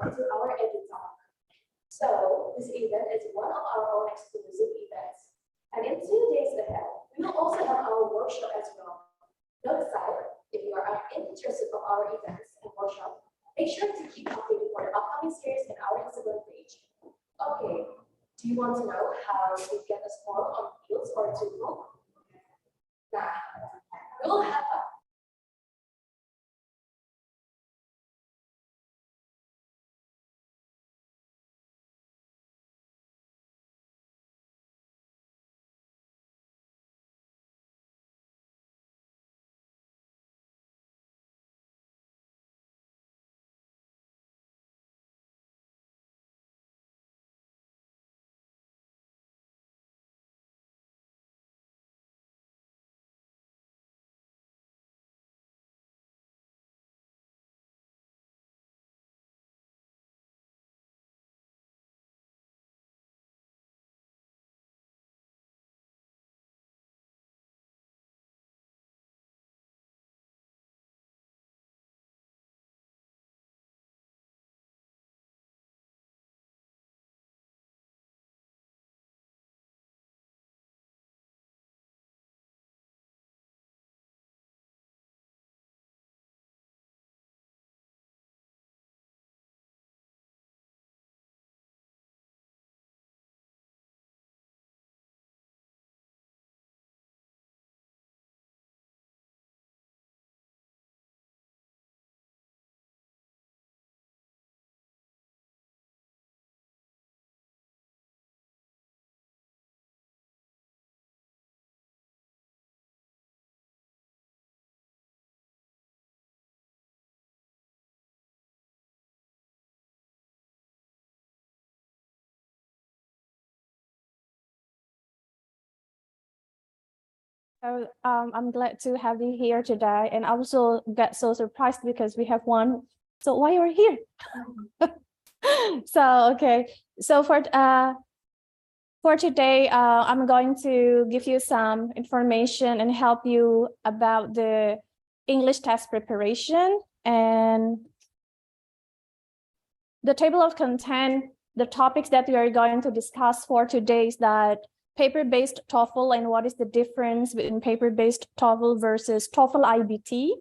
welcome to our EduTalk. So, this event is one of our own exclusive events. And in 2 days ahead, we will also have our workshop as well. Note aside, if you are interested in our events and workshop, make sure to keep updated for the upcoming series in our Instagram page. Okay, do you want to know how to get a score on fields or TOEFL? Nah, we'll have fun. So I'm glad to have you here today, and I also get so surprised because we have one. So why you're here? So okay, so for today, I'm going to give you some information and help you about the English test preparation and the table of content. The topics that we are going to discuss for today is that paper-based TOEFL and what is the difference between paper-based TOEFL versus TOEFL IBT.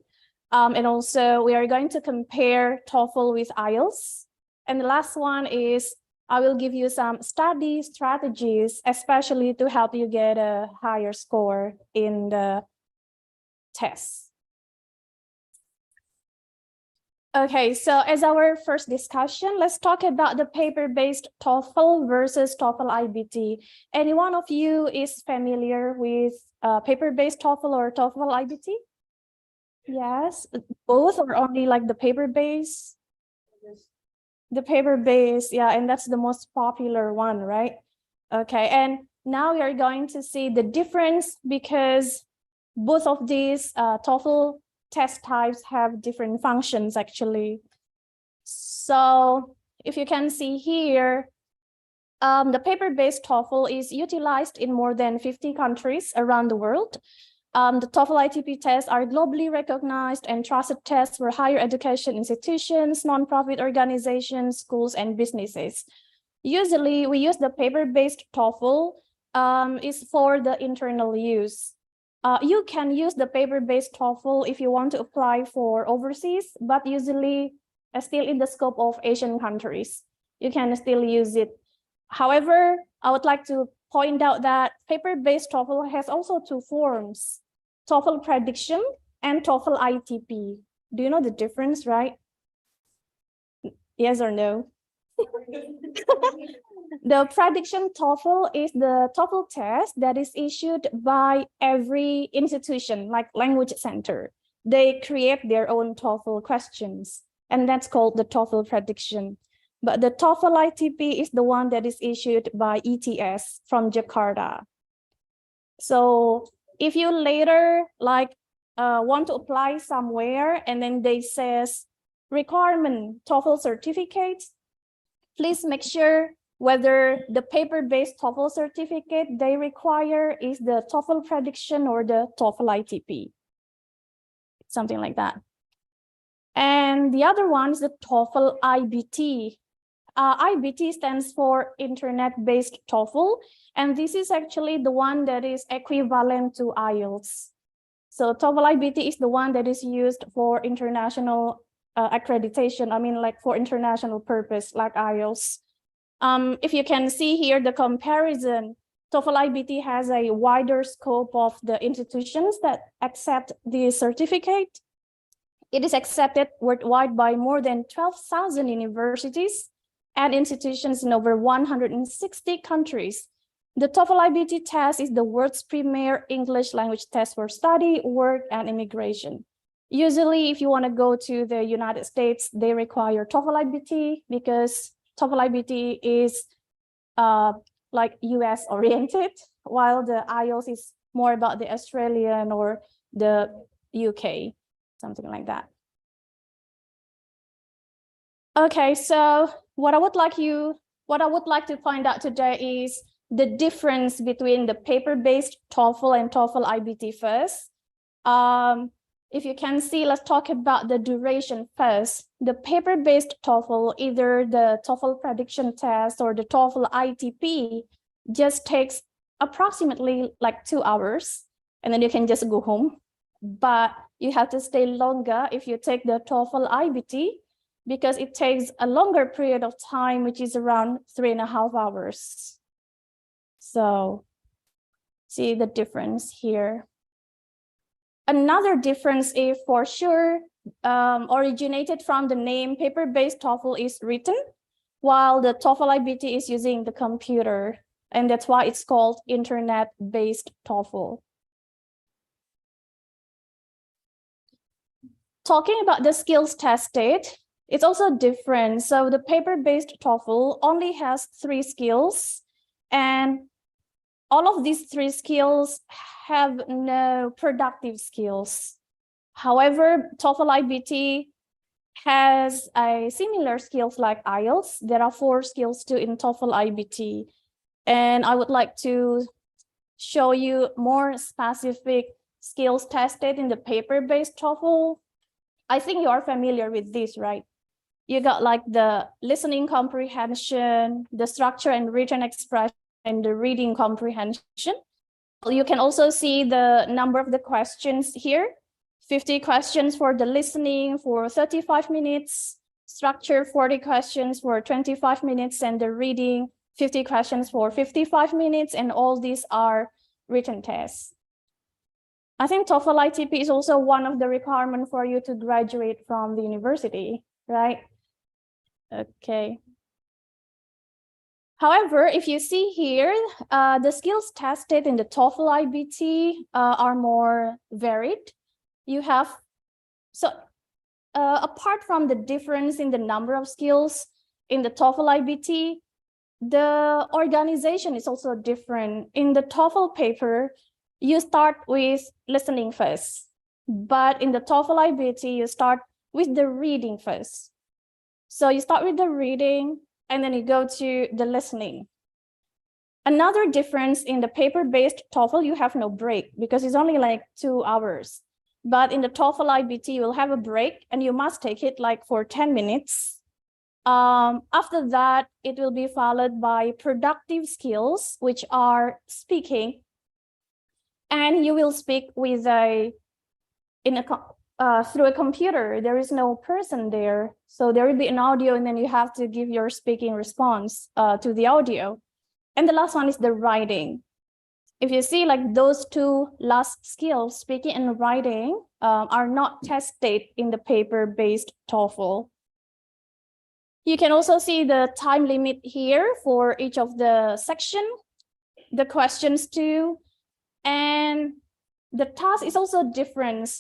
And also we are going to compare TOEFL with IELTS. And the last one is I will give you some study strategies, especially to help you get a higher score in the test. Okay, so as our first discussion, let's talk about the paper-based TOEFL versus TOEFL IBT. Any one of you is familiar with paper-based TOEFL or TOEFL IBT? Yes, both or only like the paper-based? The paper-based, yeah, and that's the most popular one, right? Okay, and now we are going to see the difference because both of these TOEFL test types have different functions actually. So if you can see here, the paper-based TOEFL is utilized in more than 50 countries around the world. The TOEFL ITP tests are globally recognized and trusted tests for higher education institutions, nonprofit organizations, schools, and businesses. Usually, we use the paper-based TOEFL is for the internal use. You can use the paper-based TOEFL if you want to apply for overseas, but usually still in the scope of Asian countries. You can still use it. However, I would like to point out that paper-based TOEFL has also two forms, TOEFL prediction and TOEFL ITP. Do you know the difference, right? Yes or no? The prediction TOEFL is the TOEFL test that is issued by every institution, like language center. They create their own TOEFL questions, and that's called the TOEFL prediction. But the TOEFL ITP is the one that is issued by ETS from Jakarta. So if you later want to apply somewhere and then they says requirement TOEFL certificate, please make sure whether the paper-based TOEFL certificate they require is the TOEFL prediction or the TOEFL ITP, something like that. And the other one is the TOEFL IBT. IBT stands for Internet-Based TOEFL, and this is actually the one that is equivalent to IELTS. So TOEFL IBT is the one that is used for international accreditation. I mean, like for international purpose, like IELTS. If you can see here, the comparison, TOEFL IBT has a wider scope of the institutions that accept the certificate. It is accepted worldwide by more than 12,000 universities and institutions in over 160 countries. The TOEFL IBT test is the world's premier English language test for study, work, and immigration. Usually, if you want to go to the United States, they require TOEFL IBT because TOEFL IBT is like US oriented, while the IELTS is more about the Australian or the UK, something like that. Okay, so what I would like to find out today is the difference between the paper-based TOEFL and TOEFL IBT first. If you can see, let's talk about the duration first. The paper-based TOEFL, either the TOEFL prediction test or the TOEFL ITP, just takes approximately like 2 hours, and then you can just go home. But you have to stay longer if you take the TOEFL IBT, because it takes a longer period of time, which is around 3.5 hours. So see the difference here. Another difference is for sure originated from the name paper-based TOEFL is written, while the TOEFL IBT is using the computer, and that's why it's called internet-based TOEFL. Talking about the skills tested, it's also different. So the paper-based TOEFL only has 3 skills, and all of these 3 skills have no productive skills. However, TOEFL IBT has a similar skills like IELTS. There are 4 skills too in TOEFL IBT. And I would like to show you more specific skills tested in the paper-based TOEFL. I think you are familiar with this, right? You got like the listening comprehension, the structure and written expression, and the reading comprehension. You can also see the number of the questions here. 50 questions for the listening for 35 minutes, structure 40 questions for 25 minutes, and the reading 50 questions for 55 minutes, and all these are written tests. I think TOEFL ITP is also one of the requirements for you to graduate from the university, right? Okay. However, if you see here, the skills tested in the TOEFL IBT are more varied. You have, so apart from the difference in the number of skills in the TOEFL IBT, the organization is also different. In the TOEFL paper, you start with listening first, but in the TOEFL IBT, you start with the reading first. So you start with the reading, and then you go to the listening. Another difference in the paper-based TOEFL, you have no break because it's only like 2 hours. But in the TOEFL IBT, you will have a break and you must take it like for 10 minutes. After that, it will be followed by productive skills, which are speaking. And you will speak with through a computer. There is no person there. So there will be an audio, and then you have to give your speaking response to the audio. And the last one is the writing. If you see like those 2 last skills, speaking and writing, are not tested in the paper-based TOEFL. You can also see the time limit here for each of the section, the questions too, and the task is also different.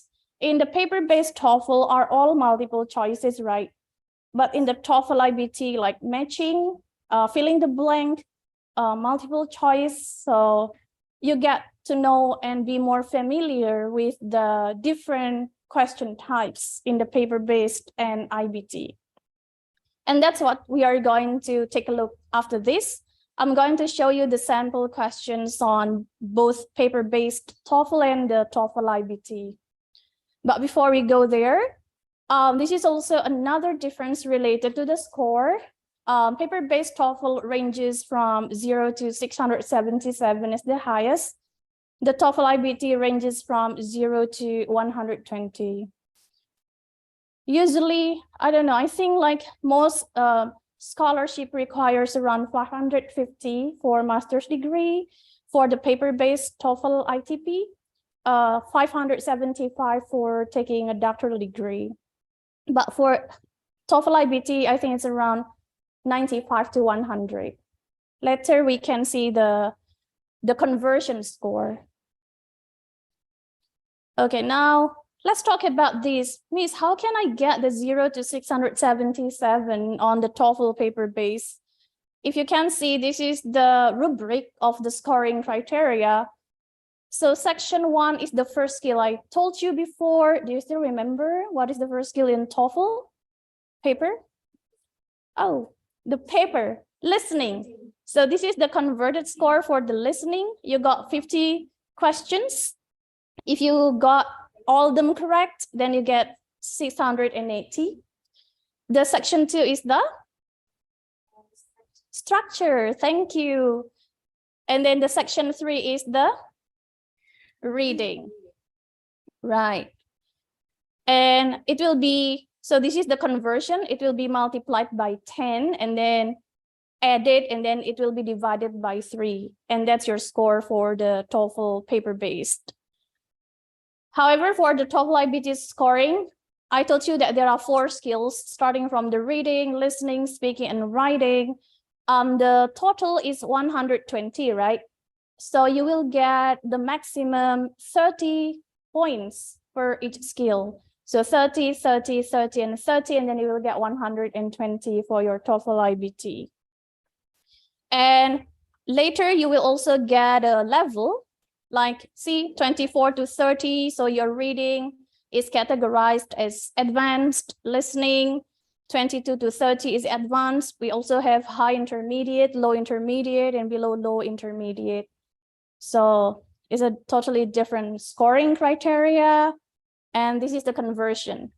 In the paper-based TOEFL are all multiple choices, right? But in the TOEFL IBT, like matching, filling the blank, multiple choice. So you get to know and be more familiar with the different question types in the paper-based and IBT. And that's what we are going to take a look after this. I'm going to show you the sample questions on both paper-based TOEFL and the TOEFL IBT. But before we go there, This is also another difference related to the score. Paper-based TOEFL ranges from 0 to 677 is the highest. The TOEFL IBT ranges from 0 to 120. Usually, I don't know, I think like most scholarship requires around 550 for master's degree. For the paper-based TOEFL ITP, 575 for taking a doctoral degree. But for TOEFL IBT, I think it's around 95 to 100. Later, we can see the conversion score. Okay, now let's talk about this. Miss, how can I get the 0 to 677 on the TOEFL paper base? If you can see, this is the rubric of the scoring criteria. So section 1 is the first skill I told you before. Do you still remember what is the first skill in TOEFL? Paper? Oh, the paper, listening. So this is the converted score for the listening. You got 50 questions. If you got all of them correct, then you get 680. The section 2 is the structure. Thank you. And then the section 3 is the reading. Right. And it will be, so this is the conversion. It will be multiplied by 10 and then added, and then it will be divided by 3. And that's your score for the TOEFL paper-based. However, for the TOEFL IBT scoring, I told you that there are 4 skills starting from the reading, listening, speaking, and writing. The total is 120, right? So you will get the maximum 30 points for each skill. So 30, 30, 30, and 30, and then you will get 120 for your TOEFL IBT. And later you will also get a level, like see 24 to 30. So your reading is categorized as advanced, listening, 22 to 30 is advanced. We also have high intermediate, low intermediate, and below low intermediate. So it's a totally different scoring criteria. And this is the conversion.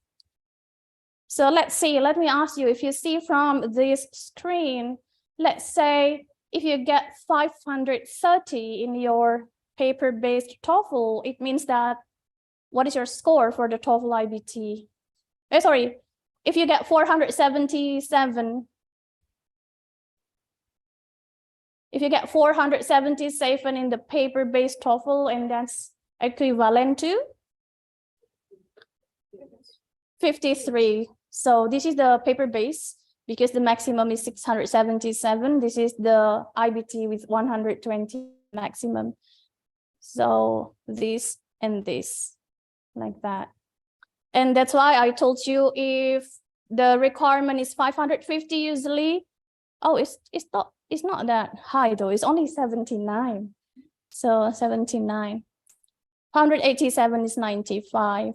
So let's see, let me ask you, if you see from this screen, let's say if you get 530 in your paper-based TOEFL, it means that, what is your score for the TOEFL IBT? Sorry, if you get 477, if you get 477 in the paper-based TOEFL, and that's equivalent to 53. So this is the paper-based, because the maximum is 677. This is the IBT with 120 maximum. So this and this, like that. And that's why I told you, if the requirement is 550 usually, oh, it's not that high though, it's only 79. So 79. 187 is 95.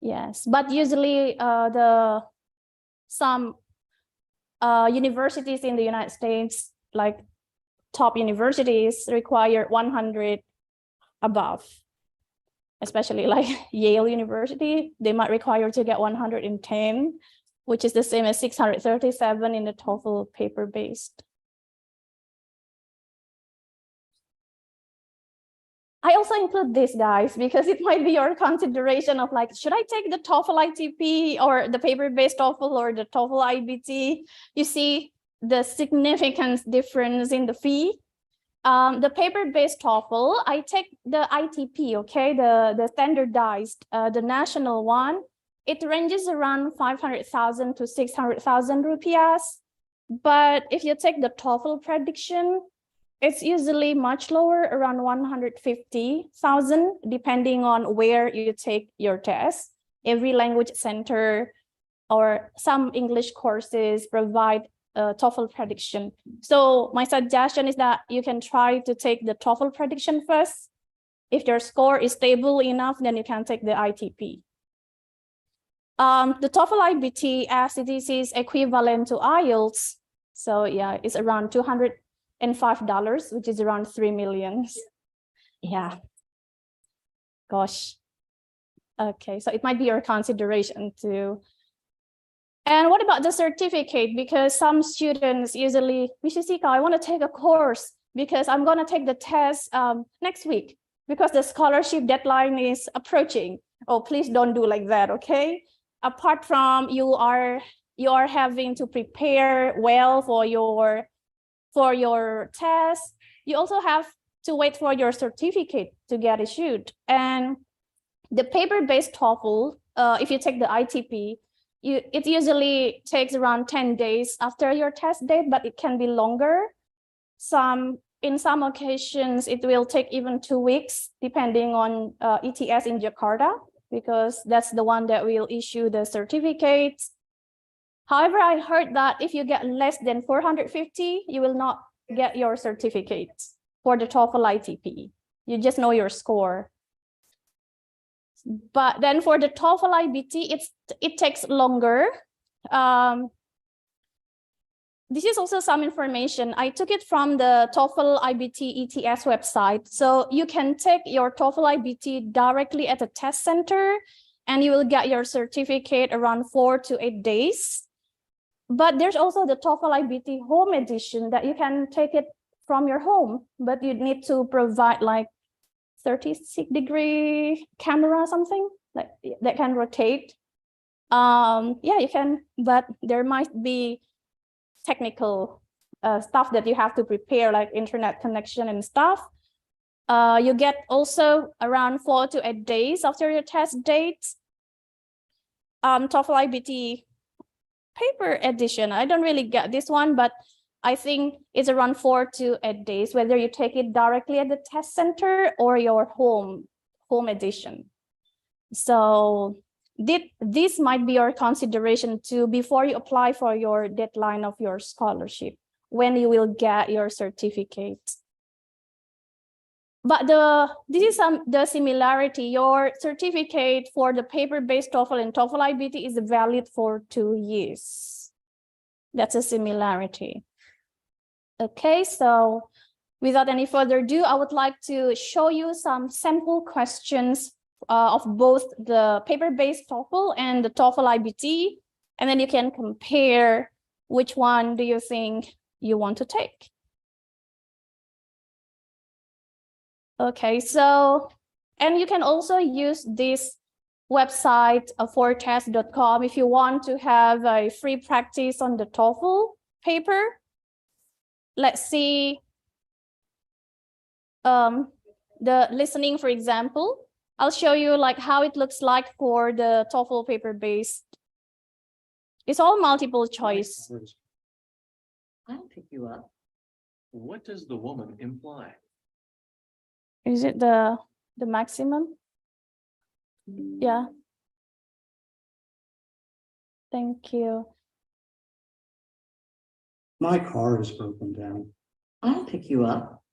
Yes, but usually some universities in the United States, like top universities, require 100 above. Especially like Yale University, they might require to get 110, which is the same as 637 in the TOEFL paper-based. I also include this, guys, because it might be your consideration of like, should I take the TOEFL ITP or the paper-based TOEFL or the TOEFL IBT? You see the significant difference in the fee. The paper-based TOEFL, I take the ITP, okay, the standardized, the national one. It ranges around 500,000 to 600,000 rupiahs. But if you take the TOEFL prediction, it's usually much lower, around 150,000, depending on where you take your test. Every language center or some English courses provide a TOEFL prediction. So my suggestion is that you can try to take the TOEFL prediction first. If your score is stable enough, then you can take the ITP. The TOEFL IBT, as it is equivalent to IELTS. So yeah, it's around $205, which is around 3 million. Yeah. Gosh. Okay, so it might be your consideration too. And what about the certificate? Because some students usually, Mrs. Sika, I want to take a course because I'm going to take the test next week because the scholarship deadline is approaching. Oh, please don't do like that, okay? Apart from you are having to prepare well for your test, you also have to wait for your certificate to get issued. And the paper-based TOEFL, if you take the ITP, it usually takes around 10 days after your test date, but it can be longer. In some occasions, it will take even 2 weeks, depending on ETS in Jakarta, because that's the one that will issue the certificates. However, I heard that if you get less than 450, you will not get your certificate for the TOEFL ITP. You just know your score. But then for the TOEFL IBT, it takes longer. This is also some information. I took it from the TOEFL IBT ETS website. So you can take your TOEFL IBT directly at the test center, and you will get your certificate around 4 to 8 days. But there's also the TOEFL IBT home edition that you can take it from your home, but you need to provide like 36-degree camera, something like that can rotate. Yeah, you can, but there might be technical stuff that you have to prepare, like internet connection and stuff. You get also around 4 to 8 days after your test date. TOEFL IBT paper edition, I don't really get this one, but I think it's around 4 to 8 days, whether you take it directly at the test center or your home edition. So this might be your consideration too before you apply for your deadline of your scholarship, when you will get your certificate. But this is the similarity. Your certificate for the paper-based TOEFL and TOEFL IBT is valid for 2 years. That's a similarity. Okay, so without any further ado, I would like to show you some sample questions of both the paper-based TOEFL and the TOEFL IBT, and then you can compare which one do you think you want to take. Okay, so, and you can also use this website, fortest.com, if you want to have a free practice on the TOEFL paper. Let's see the listening, for example. I'll show you like how it looks like for the TOEFL paper-based. It's all multiple choice. I'll pick you up. What does the woman imply? Is it the maximum? Yeah. Thank you. My car is broken down. I'll pick you up.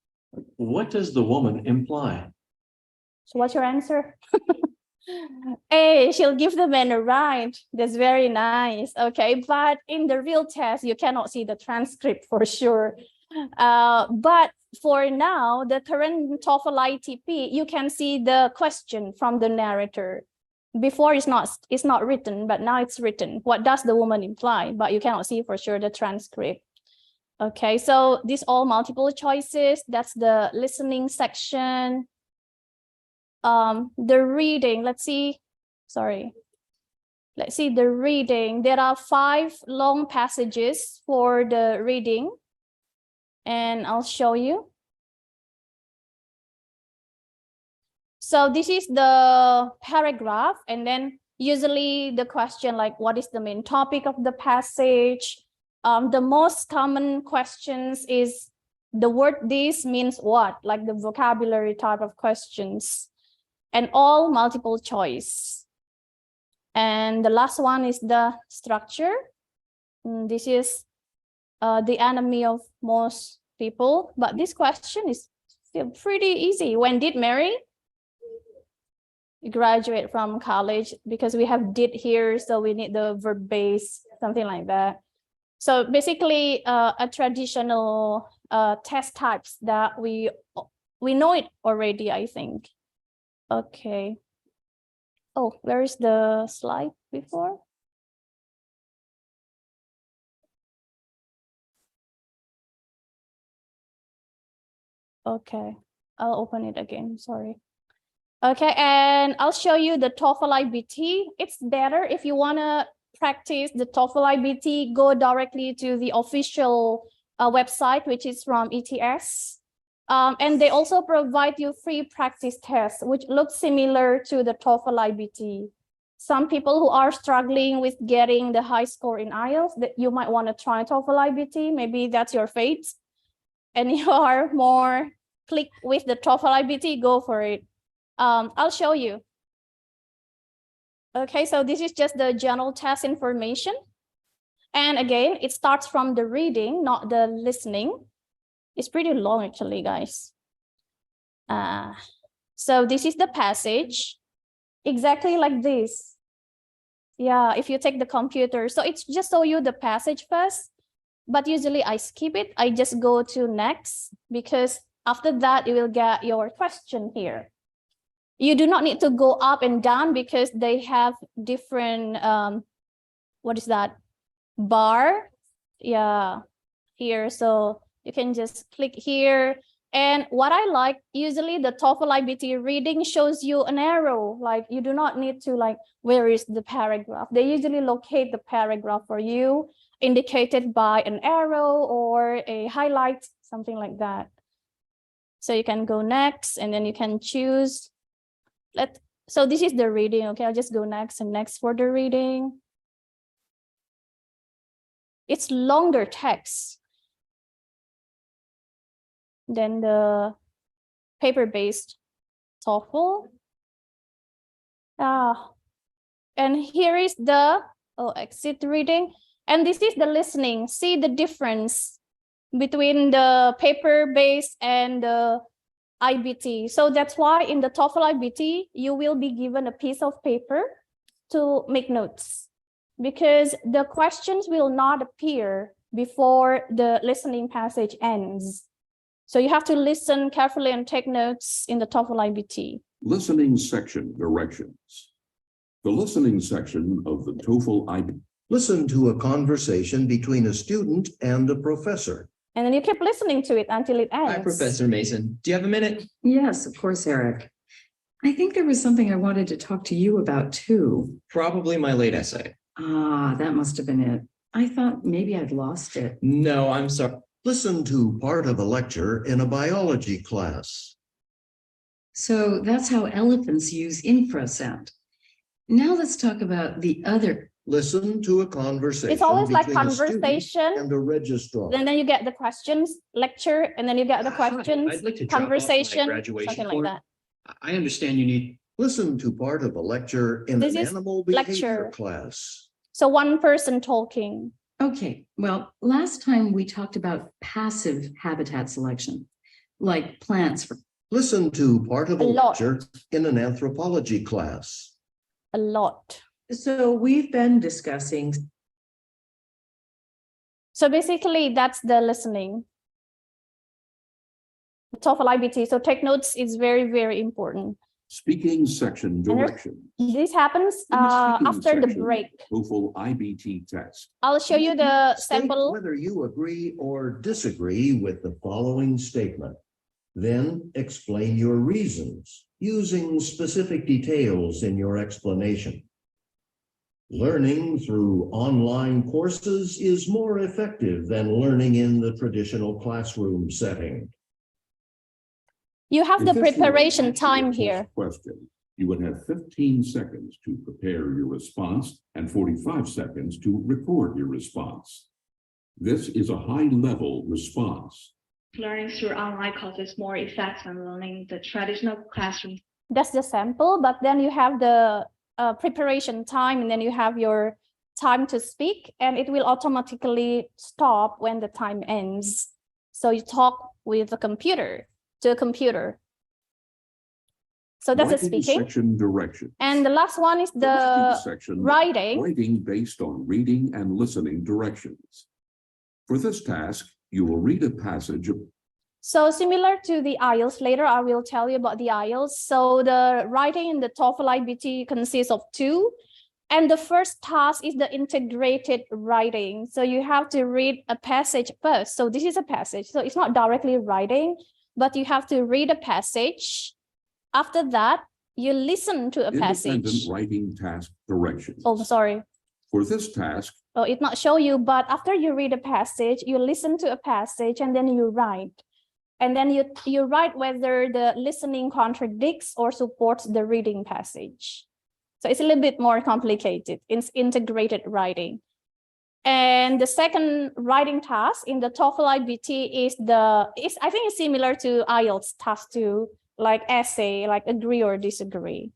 What does the woman imply? So what's your answer? Hey, she'll give the man a ride. That's very nice. Okay, but in the real test, you cannot see the transcript for sure. But for now, the current TOEFL ITP, you can see the question from the narrator. Before it's not written, but now it's written. What does the woman imply? But you cannot see for sure the transcript. Okay, so these all multiple choices. That's the listening section. The reading, let's see the reading. There are 5 long passages for the reading, and I'll show you. So this is the paragraph, and then usually the question like, what is the main topic of the passage? The most common questions is the word this means what, like the vocabulary type of questions, and all multiple choice. And the last one is the structure. This is the enemy of most people, but this question is still pretty easy. When did Mary graduate from college? Because we have did here, so we need the verb base, something like that. So basically a traditional test types that we know it already, I think. Okay. Oh, where is the slide before? Okay, I'll open it again, sorry. Okay, and I'll show you the TOEFL IBT. It's better if you wanna practice the TOEFL IBT, go directly to the official website, which is from ETS. And they also provide you free practice tests, which look similar to the TOEFL IBT. Some people who are struggling with getting the high score in IELTS, that you might want to try TOEFL IBT. Maybe that's your fate. And you are more click with the TOEFL IBT, go for it. I'll show you. Okay, so this is just the general test information. And again, it starts from the reading, not the listening. It's pretty long actually, guys. So this is the passage, exactly like this. Yeah, if you take the computer. So it's just show you the passage first, but usually I skip it. I just go to next, because after that, you will get your question here. You do not need to go up and down because they have different, what is that? Bar, yeah, here. So you can just click here. And what I like, usually the TOEFL IBT reading shows you an arrow, like you do not need to like, where is the paragraph? They usually locate the paragraph for you, indicated by an arrow or a highlight, something like that. So you can go next, and then you can choose. So this is the reading, okay? I'll just go next and next for the reading. It's longer text than the paper-based TOEFL. And here is the exit reading. And this is the listening. See the difference between the paper-based and the IBT. So that's why in the TOEFL IBT, you will be given a piece of paper to make notes, because the questions will not appear before the listening passage ends. So you have to listen carefully and take notes in the TOEFL IBT. Listening section directions. The listening section of the TOEFL IBT. Listen to a conversation between a student and a professor. And then you keep listening to it until it ends. Hi, Professor Mason. Do you have a minute? Yes, of course, Eric. I think there was something I wanted to talk to you about too. Probably my late essay. Ah, that must have been it. I thought maybe I'd lost it. No, I'm sorry. Listen to part of a lecture in a biology class. So that's how elephants use infrasound. Now let's talk about the other. Listen to a conversation. It's always like between a student conversation. and a registrar. And then you get the questions, lecture, and then you get the questions, I'd like to drop off my conversation, graduation something like course. that. I understand you need. Listen to part of a lecture in This an is animal behavior lecture. class. So one person talking. Okay, well, last time we talked about passive habitat selection, like plants. Listen to part of a A lot. lecture in an anthropology class. A lot. So we've been discussing. So basically that's the listening. TOEFL IBT. So take notes is very, very important. Speaking section directions. This happens In the speaking after the section, break. TOEFL IBT test. I'll show you the State sample. whether you agree or disagree with the following statement. Then explain your reasons using specific details in your explanation. Learning through online courses is more effective than learning in the traditional classroom setting. You have the If this were an preparation actual time test here. Question, you would have 15 seconds to prepare your response and 45 seconds to record your response. This is a high-level response. Learning through online causes more effects than learning the traditional classroom. That's the sample, but then you have the preparation time, and then you have your time to speak, and it will automatically stop when the time ends. So you talk with the computer, to a computer. So that's the Writing speaking. section direction. And the last one is the section writing. Writing based on reading and listening directions. For this task, you will read a passage So similar to the IELTS, later I will tell you about the IELTS. So the writing in the TOEFL IBT consists of two. And the first task is the integrated writing. So you have to read a passage first. So this is a passage. So it's not directly writing, but you have to read a passage. After that, you listen to a Independent passage. writing task directions. Oh, sorry. For this task, Oh, it not show you, but after you read a passage, you listen to a passage and then you write. And then you write whether the listening contradicts or supports the reading passage. So it's a little bit more complicated. It's integrated writing. And the second writing task in the TOEFL IBT is I think it's similar to IELTS task 2, like essay, like agree or disagree.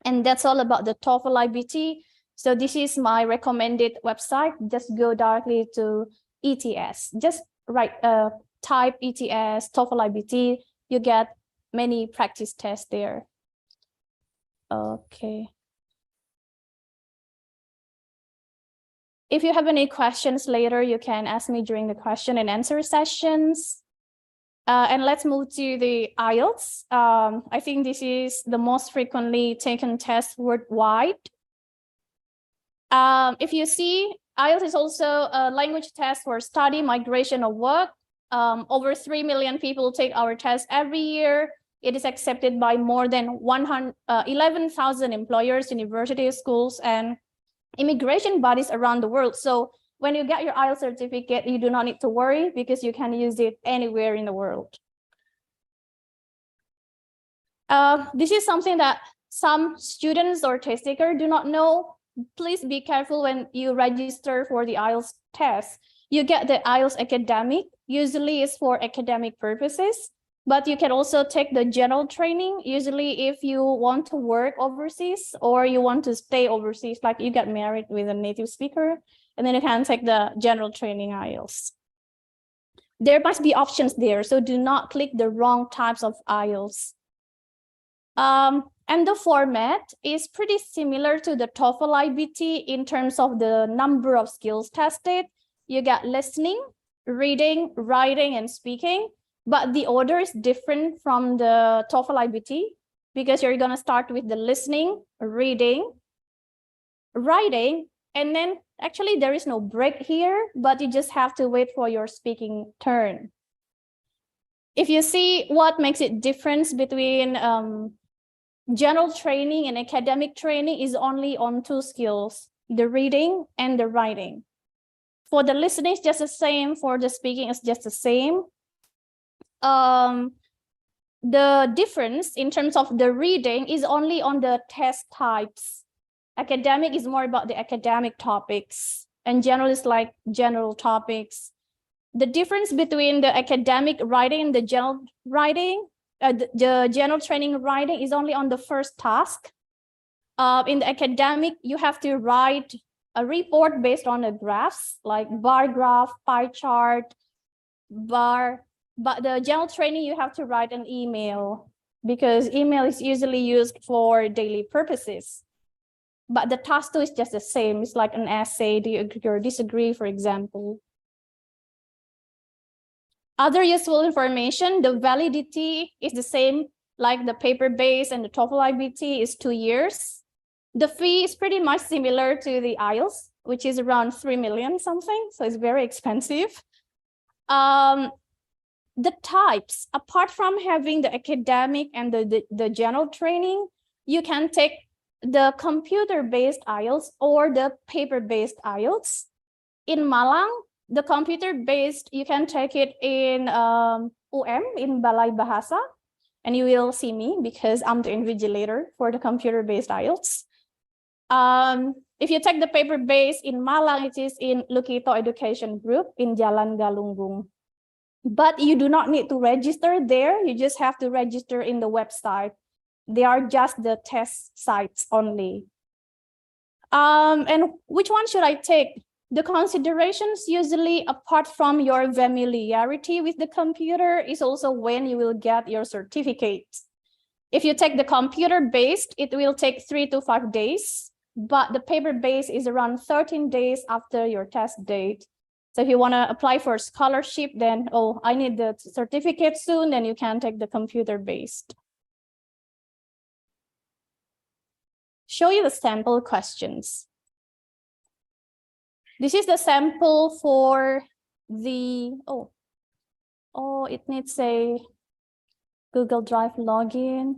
And that's all about the TOEFL IBT. So this is my recommended website. Just go directly to ETS. Just type ETS, TOEFL IBT. You get many practice tests there. Okay. If you have any questions later, you can ask me during the question and answer sessions. And let's move to the IELTS. I think this is the most frequently taken test worldwide. If you see, IELTS is also a language test for study, migration, or work. Over 3 million people take our test every year. It is accepted by more than 11,000 employers, universities, schools, and immigration bodies around the world. So when you get your IELTS certificate, you do not need to worry because you can use it anywhere in the world. This is something that some students or test takers do not know. Please be careful when you register for the IELTS test. You get the IELTS academic, usually it's for academic purposes, but you can also take the general training, usually if you want to work overseas or you want to stay overseas, like you get married with a native speaker, and then you can take the general training IELTS. There must be options there, so do not click the wrong types of IELTS. And the format is pretty similar to the TOEFL IBT in terms of the number of skills tested. You get listening, reading, writing, and speaking, but the order is different from the TOEFL IBT because you're going to start with the listening, reading, writing, and then actually there is no break here, but you just have to wait for your speaking turn. If you see what makes it difference between general training and academic training is only on 2 skills, the reading and the writing. For the listening, it's just the same. For the speaking, it's just the same. The difference in terms of the reading is only on the test types. Academic is more about the academic topics, and general is like general topics. The difference between the academic writing and the general writing, the general training writing is only on the first task. In the academic, you have to write a report based on the graphs, like bar graph, pie chart, bar. But the general training, you have to write an email because email is usually used for daily purposes. But the task 2 is just the same. It's like an essay, do you agree or disagree, for example. Other useful information, the validity is the same, like the paper-based and the TOEFL IBT is 2 years. The fee is pretty much similar to the IELTS, which is around 3 million something, so it's very expensive. The types, apart from having the academic and the general training, you can take the computer-based IELTS or the paper-based IELTS. In Malang, the computer-based, you can take it in UM, in Balai Bahasa, and you will see me because I'm the invigilator for the computer-based IELTS. If you take the paper-based in Malang, it is in Lukito Education Group in Jalan Galunggung. But you do not need to register there. You just have to register in the website. They are just the test sites only. And which one should I take? The considerations usually, apart from your familiarity with the computer, is also when you will get your certificate. If you take the computer-based, it will take 3 to 5 days, but the paper-based is around 13 days after your test date. So if you want to apply for a scholarship, then, oh, I need the certificate soon, then you can take the computer-based. Show you the sample questions. This is the sample for the, it needs a Google Drive login.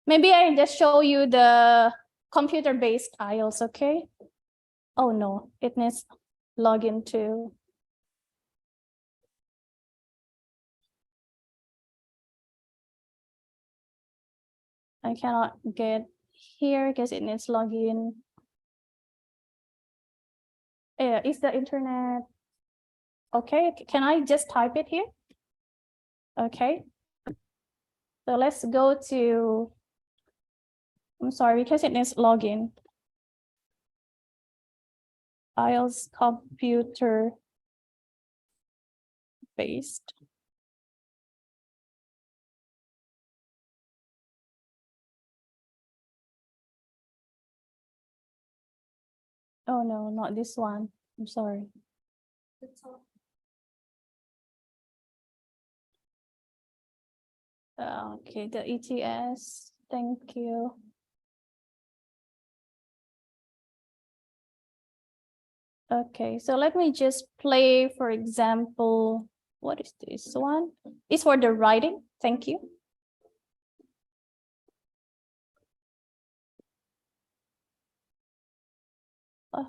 Maybe I just show you the computer-based IELTS, okay? Oh no, it needs login too. I cannot get here because it needs login. Is the internet okay? Can I just type it here? Okay. So let's go to, I'm sorry, because it needs login. IELTS computer based. Oh no, not this one. I'm sorry. Okay, the ETS. Thank you. Okay, so let me just play, for example, what is this one? It's for the writing. Thank you.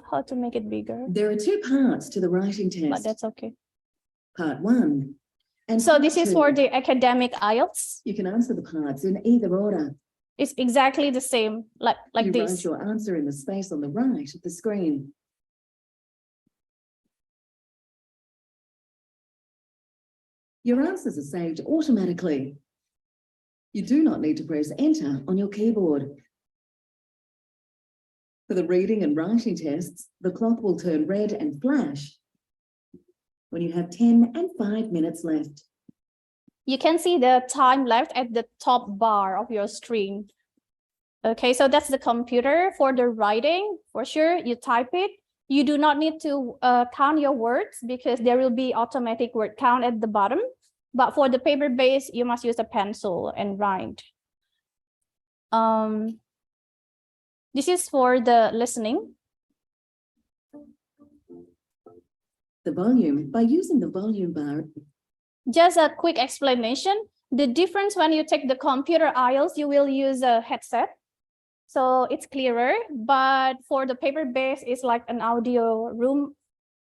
How to make it bigger, There are two parts to the writing but test. that's okay. Part 1. And So part this is 2. for the academic IELTS. You can answer the parts in either order. It's exactly the same, like You write this. your answer in the space on the right of the screen. Your answers are saved automatically. You do not need to press enter on your keyboard. For the reading and writing tests, the clock will turn red and flash when you have 10 and 5 minutes left. You can see the time left at the top bar of your screen. Okay, so that's the computer. For the writing, for sure, you type it. You do not need to count your words because there will be automatic word count at the bottom. But for the paper base, you must use a pencil and write. This is for the listening. The volume, by using the volume bar. Just a quick explanation. The difference when you take the computer IELTS, you will use a headset. So it's clearer, but for the paper base, it's like an audio room,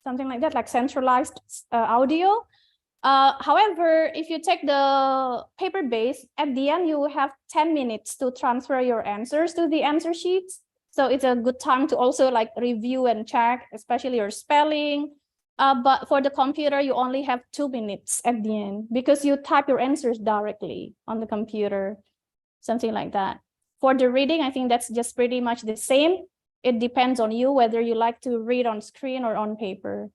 something like that, like centralized audio. However, if you take the paper base, at the end, you will have 10 minutes to transfer your answers to the answer sheets. So it's a good time to also like review and check, especially your spelling. But for the computer, you only have 2 minutes at the end because you type your answers directly on the computer, something like that. For the reading, I think that's just pretty much the same. It depends on you whether you like to read on screen or on paper.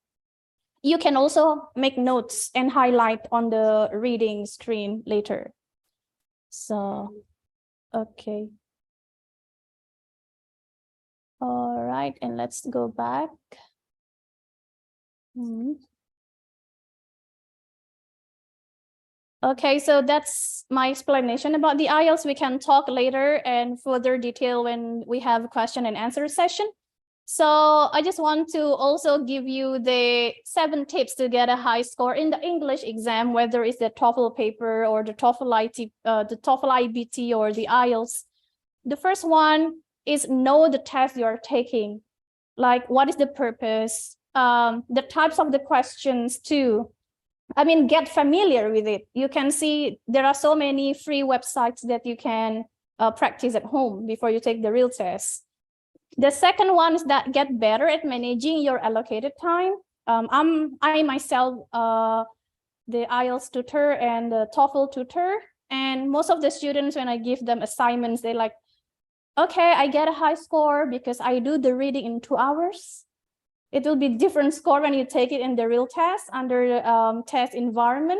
You can also make notes and highlight on the reading screen later. So, okay. All right, and let's go back. Okay, so that's my explanation about the IELTS. We can talk later and further detail when we have a question and answer session. So I just want to also give you the 7 tips to get a high score in the English exam, whether it's the TOEFL paper or the TOEFL IBT or the IELTS. The first one is know the test you're taking. Like, what is the purpose? The types of the questions too. I mean, get familiar with it. You can see there are so many free websites that you can practice at home before you take the real test. The second one is that get better at managing your allocated time. I myself, the IELTS tutor and the TOEFL tutor, and most of the students, when I give them assignments, they like, okay, I get a high score because I do the reading in 2 hours. It will be different score when you take it in the real test under the test environment.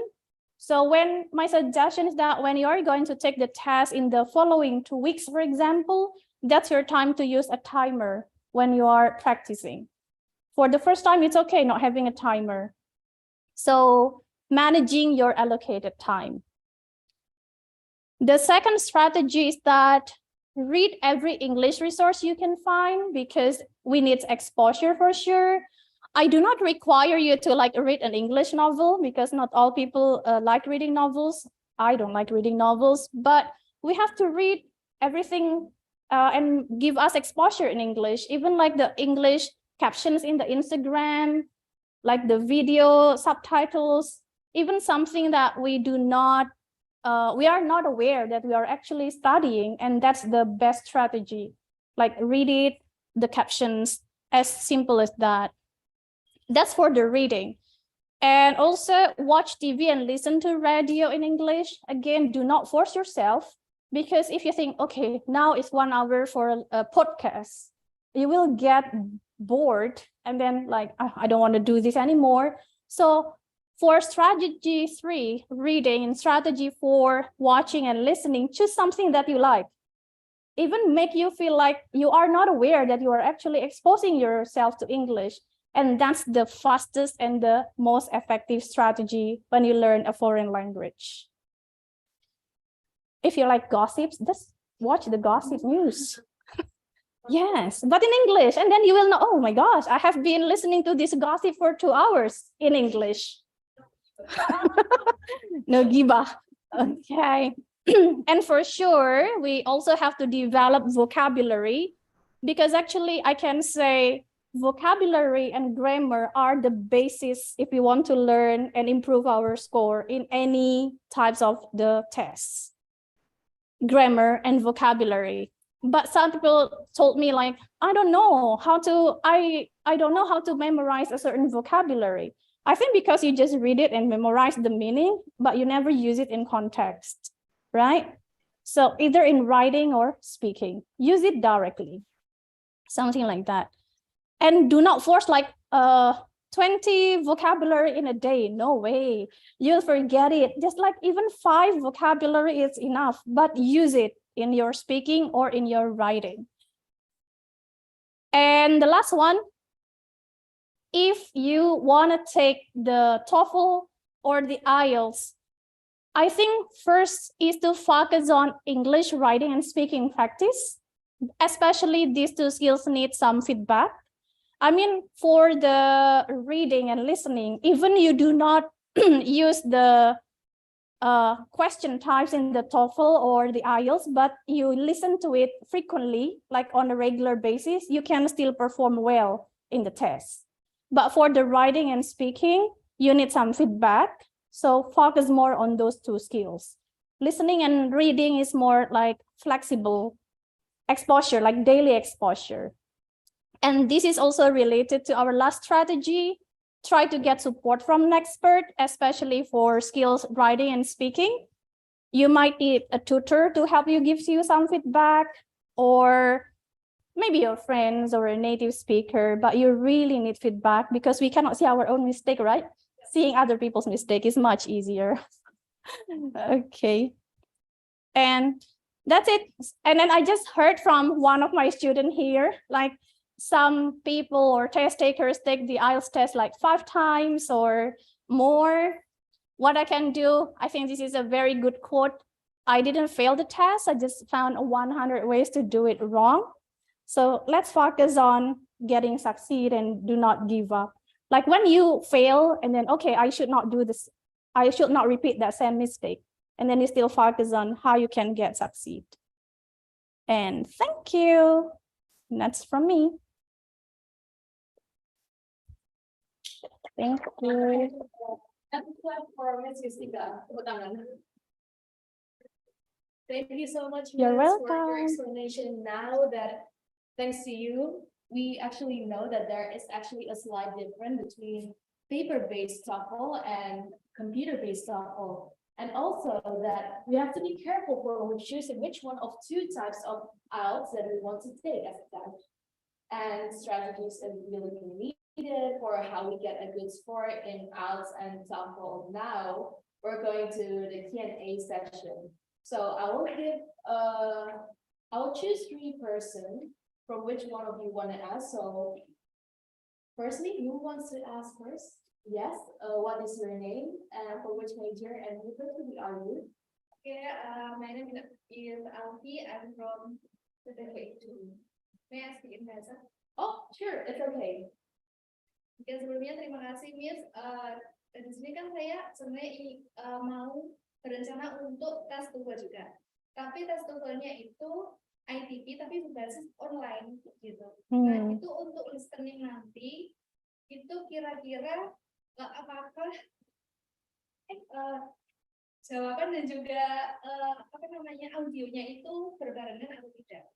So when my suggestion is that when you are going to take the test in the following 2 weeks, for example, that's your time to use a timer when you are practicing. For the first time, it's okay not having a timer. So managing your allocated time. The second strategy is that read every English resource you can find because we need exposure for sure. I do not require you to like read an English novel because not all people like reading novels. I don't like reading novels, but we have to read everything and give us exposure in English, even like the English captions in the Instagram, like the video subtitles, even something that we do not we are not aware that we are actually studying, and that's the best strategy. Like read it, the captions, as simple as that. That's for the reading. And also watch TV and listen to radio in English. Again, do not force yourself, because if you think, okay, now it's 1 hour for a podcast, you will get bored and then like, I don't want to do this anymore. So for strategy 3, reading, and strategy 4, watching and listening, choose something that you like. Even make you feel like you are not aware that you are actually exposing yourself to English. And that's the fastest and the most effective strategy when you learn a foreign language. If you like gossips, just watch the gossip news. Yes, but in English, and then you will know, oh my gosh, I have been listening to this gossip for 2 hours in English. No gibah. Okay. And for sure, we also have to develop vocabulary, because actually I can say vocabulary and grammar are the basis if we want to learn and improve our score in any types of the tests. Grammar and vocabulary. But some people told me like, I don't know how to memorize a certain vocabulary. I think because you just read it and memorize the meaning, but you never use it in context, right? So either in writing or speaking, use it directly, something like that. And do not force like 20 vocabulary in a day. No way, you'll forget it. Just like even 5 vocabulary is enough, but use it in your speaking or in your writing. And the last one, if you want to take the TOEFL or the IELTS, I think first is to focus on English writing and speaking practice, especially these 2 skills need some feedback. I mean, for the reading and listening, even you do not use the question types in the TOEFL or the IELTS, but you listen to it frequently, like on a regular basis, you can still perform well in the test. But for the writing and speaking, you need some feedback. So focus more on those 2 skills. Listening and reading is more like flexible exposure, like daily exposure. And this is also related to our last strategy. Try to get support from an expert, especially for skills writing and speaking. You might need a tutor to help you, give you some feedback, or maybe your friends or a native speaker, but you really need feedback because we cannot see our own mistake, right? Seeing other people's mistake is much easier. Okay. And that's it. And then I just heard from one of my students here, like some people or test takers take the IELTS test like 5 times or more. What I can do, I think this is a very good quote. I didn't fail the test. I just found 100 ways to do it wrong. So let's focus on getting succeed and do not give up. Like when you fail and then, okay, I should not do this. I should not repeat that same mistake. And then you still focus on how you can get succeed. And thank you. That's from me. Thank you. Thank you so much, You're Miss, for welcome. your explanation. Now that thanks to you, we actually know that there is actually a slight difference between paper-based TOEFL and computer-based TOEFL. And also that we have to be careful for when choosing which one of 2 types of IELTS that we want to take as a test. And strategies that really needed for how we get a good score in IELTS and TOEFL. Now we're going to the Q&A section. So I will choose 3 persons from which one of you want to ask. So Firstly, who wants to ask first? Yes, what is your name and for which major and university are you? Okay, my name is Alfie. I'm from the K2. May I speak in Bahasa? Oh, sure, it's okay. Oke, sebelumnya terima kasih Miss. Di sini kan saya sebenarnya mau berencana untuk tes TOEFL juga. Tapi tes TOEFL-nya itu ITP tapi berbasis online gitu. Nah, itu untuk listening nanti itu kira-kira apakah jawaban dan juga audionya itu berbarengan atau tidak?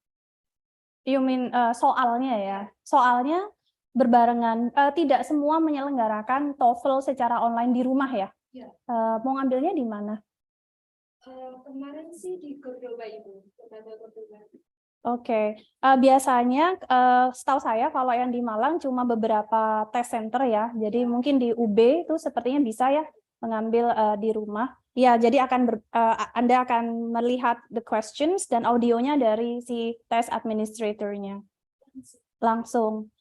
You mean soalnya ya? Soalnya berbarengan. Tidak semua menyelenggarakan TOEFL secara online di rumah ya? Ya. Mau ngambilnya di mana? Kemarin sih di Cordoba itu, Cordoba. Oke, biasanya setahu saya kalau yang di Malang cuma beberapa test center ya. Jadi mungkin di UB itu sepertinya bisa ya mengambil di rumah. Ya, jadi Anda akan melihat the questions dan audionya dari si test administrator-nya langsung.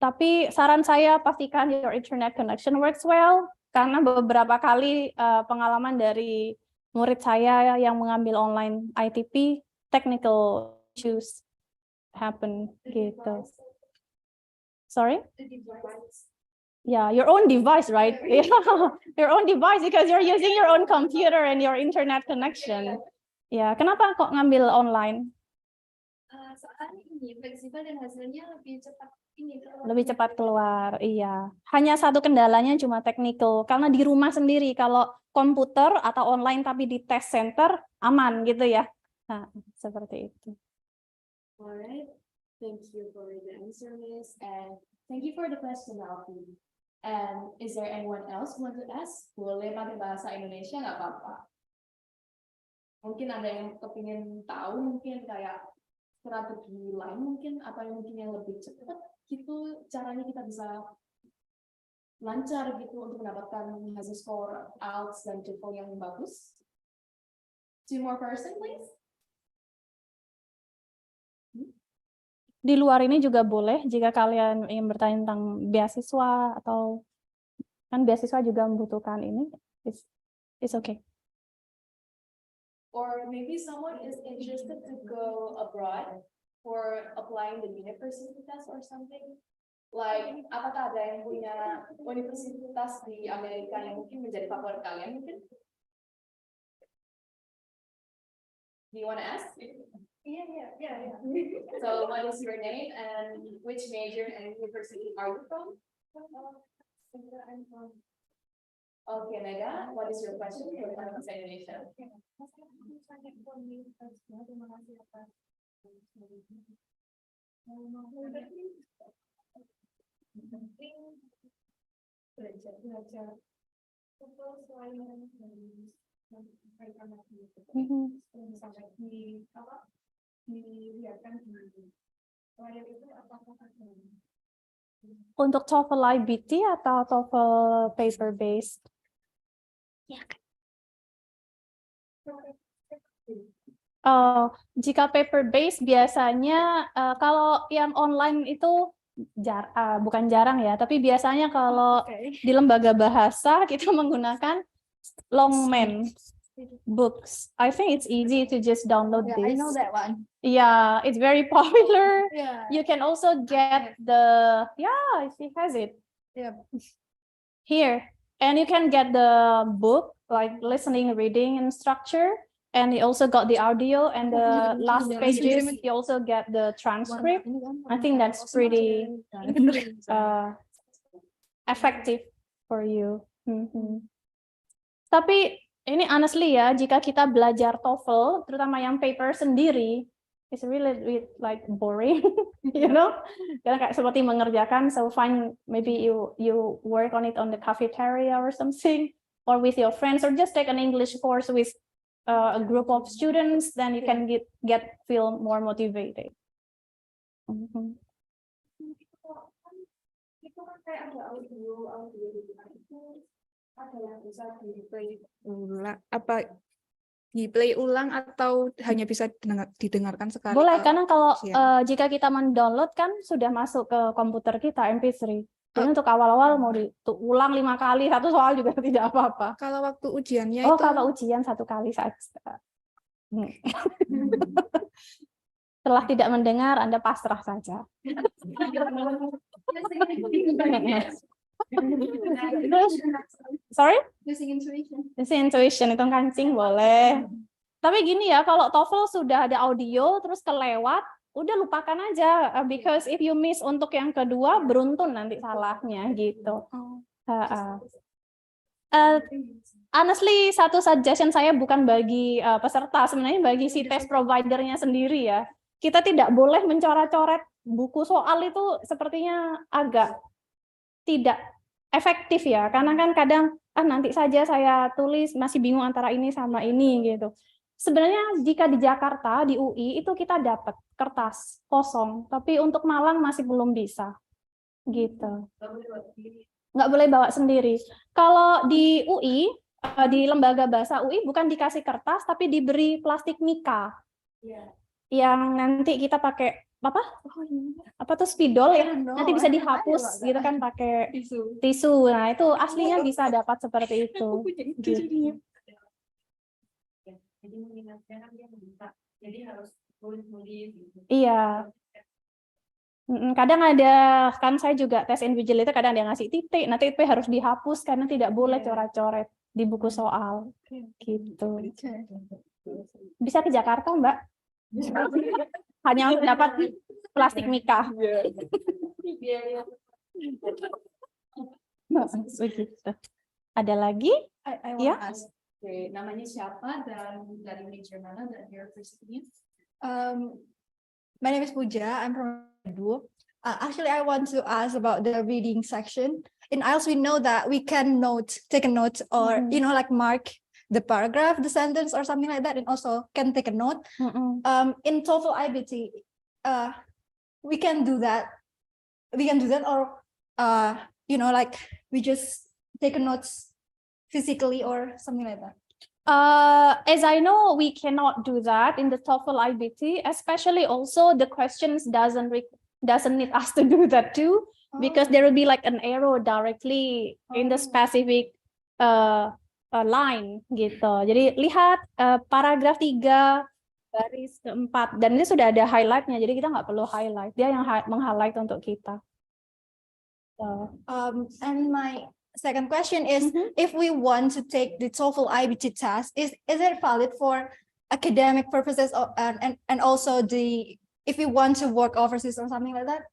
Tapi saran saya pastikan your internet connection works well karena beberapa kali pengalaman dari murid saya yang mengambil online ITP technical issues happen gitu. Sorry? Yeah, your own device, right? Yeah. Your own device because you're using your own computer and your internet connection. Ya, kenapa kok ngambil online? Soalnya ini fleksibel dan hasilnya lebih cepat Lebih cepat keluar, iya. Hanya satu kendalanya cuma technical, karena di rumah sendiri kalau komputer atau online tapi di test center aman gitu ya. Nah, seperti itu. Alright, thank you for the answer, Miss, and thank you for the question, Alfie. And is there anyone else who want to ask? Boleh pakai bahasa Indonesia nggak apa-apa. Mungkin ada yang kepingin tahu, mungkin kayak strategi lain mungkin, atau yang mungkin yang lebih cepat gitu, caranya kita bisa lancar gitu untuk mendapatkan hasil skor IELTS dan TOEFL yang bagus. 2 more person, please. Di luar ini juga boleh jika kalian ingin bertanya tentang beasiswa atau kan beasiswa juga membutuhkan ini. It's okay. Or maybe someone is interested to go abroad for applying the university test or something. Like, apakah ada yang punya universitas di Amerika yang mungkin menjadi favorit kalian mungkin? Do you want to ask? Yeah. So, what is your name and which major and university are you from? I'm from. Okay, Mega, what is your question for Bahasa Indonesia? Untuk TOEFL IBT atau TOEFL paper based? Jika paper based biasanya kalau yang online itu bukan jarang ya, tapi biasanya kalau di lembaga bahasa kita menggunakan Longman books. I think it's easy to just download this. I know that one. Yeah, it's very popular. Yeah. You can also get she has it. Yeah. Here, and you can get the book like listening, reading, and structure. And you also got the audio and the last pages. You also get the transcript. I think that's pretty effective for you. Tapi ini honestly ya, jika kita belajar TOEFL, terutama yang paper sendiri, it's really like boring, you know? Karena kayak seperti mengerjakan, so fine, maybe you work on it on the cafeteria or something, or with your friends, or just take an English course with a group of students, then you can feel more motivated. Itu kan kayak ada audio ada yang bisa di-play ulang di-play ulang atau hanya bisa didengarkan sekali? Boleh, karena kalau jika kita mendownload kan sudah masuk ke komputer kita MP3. Jadi untuk awal-awal mau diulang 5 kali satu soal juga tidak apa-apa. Kalau waktu ujiannya Oh, itu kalau ujian 1 kali saja. Setelah tidak mendengar, Anda pasrah saja. Sorry? Using intuition. Intuition, itu kancing boleh. Tapi gini ya, kalau TOEFL sudah ada audio terus kelewat, udah lupakan aja. Because if you miss untuk yang kedua, beruntun nanti salahnya gitu. Honestly, satu suggestion saya bukan bagi peserta, sebenarnya bagi si test providernya sendiri ya. Kita tidak boleh mencoret-coret buku soal itu, sepertinya agak tidak efektif ya, karena kan kadang nanti saja saya tulis masih bingung antara ini sama ini gitu. Sebenarnya jika di Jakarta di UI itu kita dapat kertas kosong, tapi untuk Malang masih belum bisa gitu. Nggak boleh bawa sendiri. Kalau di UI, di lembaga bahasa UI bukan dikasih kertas tapi diberi plastik mika. Yang nanti kita pakai apa tuh spidol ya, nanti bisa dihapus gitu kan pakai tisu. Nah itu aslinya bisa dapat seperti itu. Gitu. Jadi mengingatkan dia minta, jadi harus tulis-tulis. Iya. Kadang ada, kan saya juga tes invigil itu kadang dia ngasih titik, nanti itu harus dihapus karena tidak boleh coret-coret di buku soal. Gitu. Bisa ke Jakarta, Mbak? Hanya dapat plastik mika. Begitu. Ada lagi? Ya? Namanya siapa dan dari major mana dan your persistence? My name is Puja. I'm from Edu. Actually, I want to ask about the reading section. In IELTS, we know that we can take a note, or like mark the paragraph, the sentence, or something like that, and also can take a note. In TOEFL IBT, we can do that. We can do that, or like we just take a notes physically or something like that. As I know, we cannot do that in the TOEFL IBT, especially also the questions doesn't need us to do that too, because there will be like an arrow directly in the specific line gitu. Jadi lihat paragraf 3 baris keempat, dan ini sudah ada highlightnya, jadi kita nggak perlu highlight, dia yang meng-highlight untuk kita. And my second question is, if we want to take the TOEFL IBT test, is it valid for academic purposes, and also if we want to work overseas or something like that?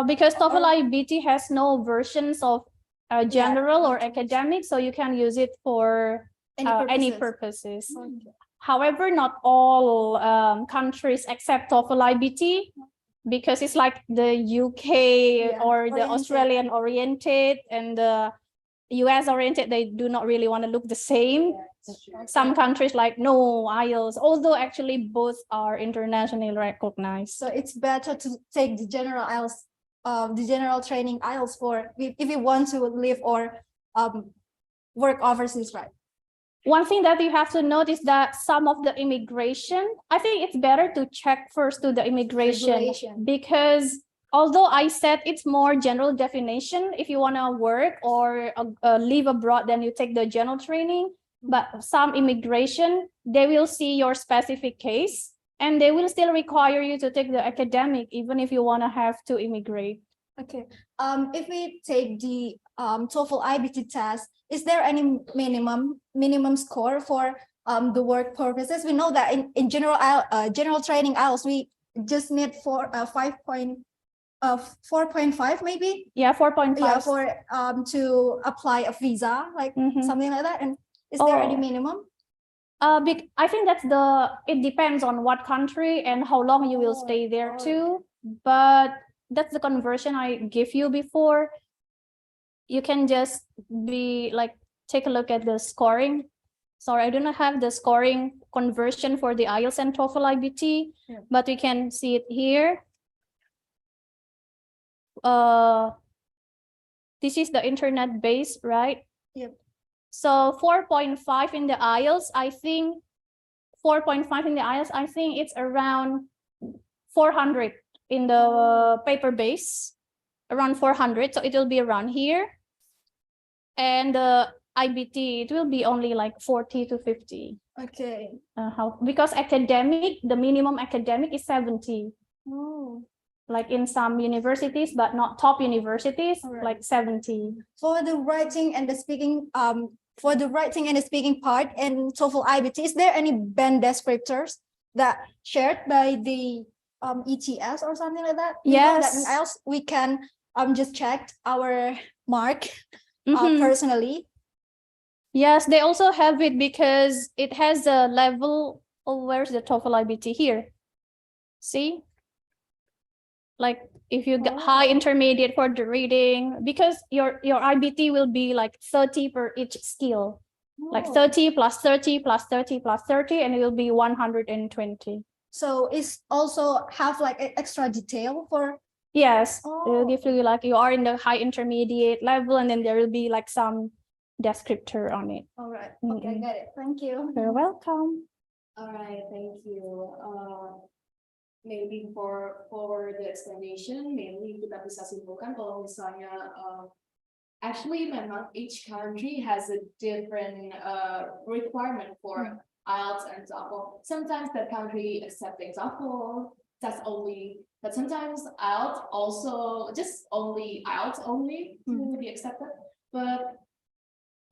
Because TOEFL IBT has no versions of general or academic, so you can use it for any purposes. However, not all countries accept TOEFL IBT, because it's like the UK or the Australian oriented and the US oriented, they do not really want to look the same. Some countries like no IELTS, although actually both are internationally recognized. So it's better to take the general IELTS, the general training IELTS for if you want to live or work overseas, right? One thing that you have to note is that some of the immigration, I think it's better to check first to the immigration. Because although I said it's more general definition, if you want to work or live abroad, then you take the general training. But some immigration, they will see your specific case, and they will still require you to take the academic, even if you want to have to immigrate. Okay. If we take the TOEFL IBT test, is there any minimum score for the work purposes? We know that in general training IELTS, we just need 4.5 maybe. Yeah, 4.5. Yeah, for to apply a visa, like something like that. And is there any minimum? I think it depends on what country and how long you will stay there too. But that's the conversion I give you before. You can just take a look at the scoring. Sorry, I do not have the scoring conversion for the IELTS and TOEFL IBT, but we can see it here. This is the internet base, right? Yep. So 4.5 in the IELTS, I think 4.5 in the IELTS, I think it's around 400 in the paper base. around 400, so it will be around here. And the IBT, it will be only like 40 to 50. Okay. Because academic, the minimum academic is 70. Oh. Like in some universities, but not top universities, Alright. like 70. For the writing and the speaking, part in TOEFL IBT, is there any band descriptors that shared by the ETS or something like that? You know that in Yes. IELTS we can just check our mark Mhm. personally. Yes, they also have it because it has a level. Oh, where's the TOEFL IBT here? See? Like if you get high intermediate for the reading, because your IBT will be like 30 per each skill. Like 30 plus 30 plus 30 plus 30, and it will be 120. So it's also have like extra detail for. Yes, it will give you like you are in the high intermediate level, and then there will be like some descriptor on it. All right. Okay, I got it. Thank you. You're welcome. All right, thank you. Maybe for the explanation, mainly kita bisa simpulkan kalau misalnya actually memang each country has a different requirement for IELTS and TOEFL. Sometimes that country accepting TOEFL, that's only, but sometimes IELTS also just only IELTS only to be accepted. But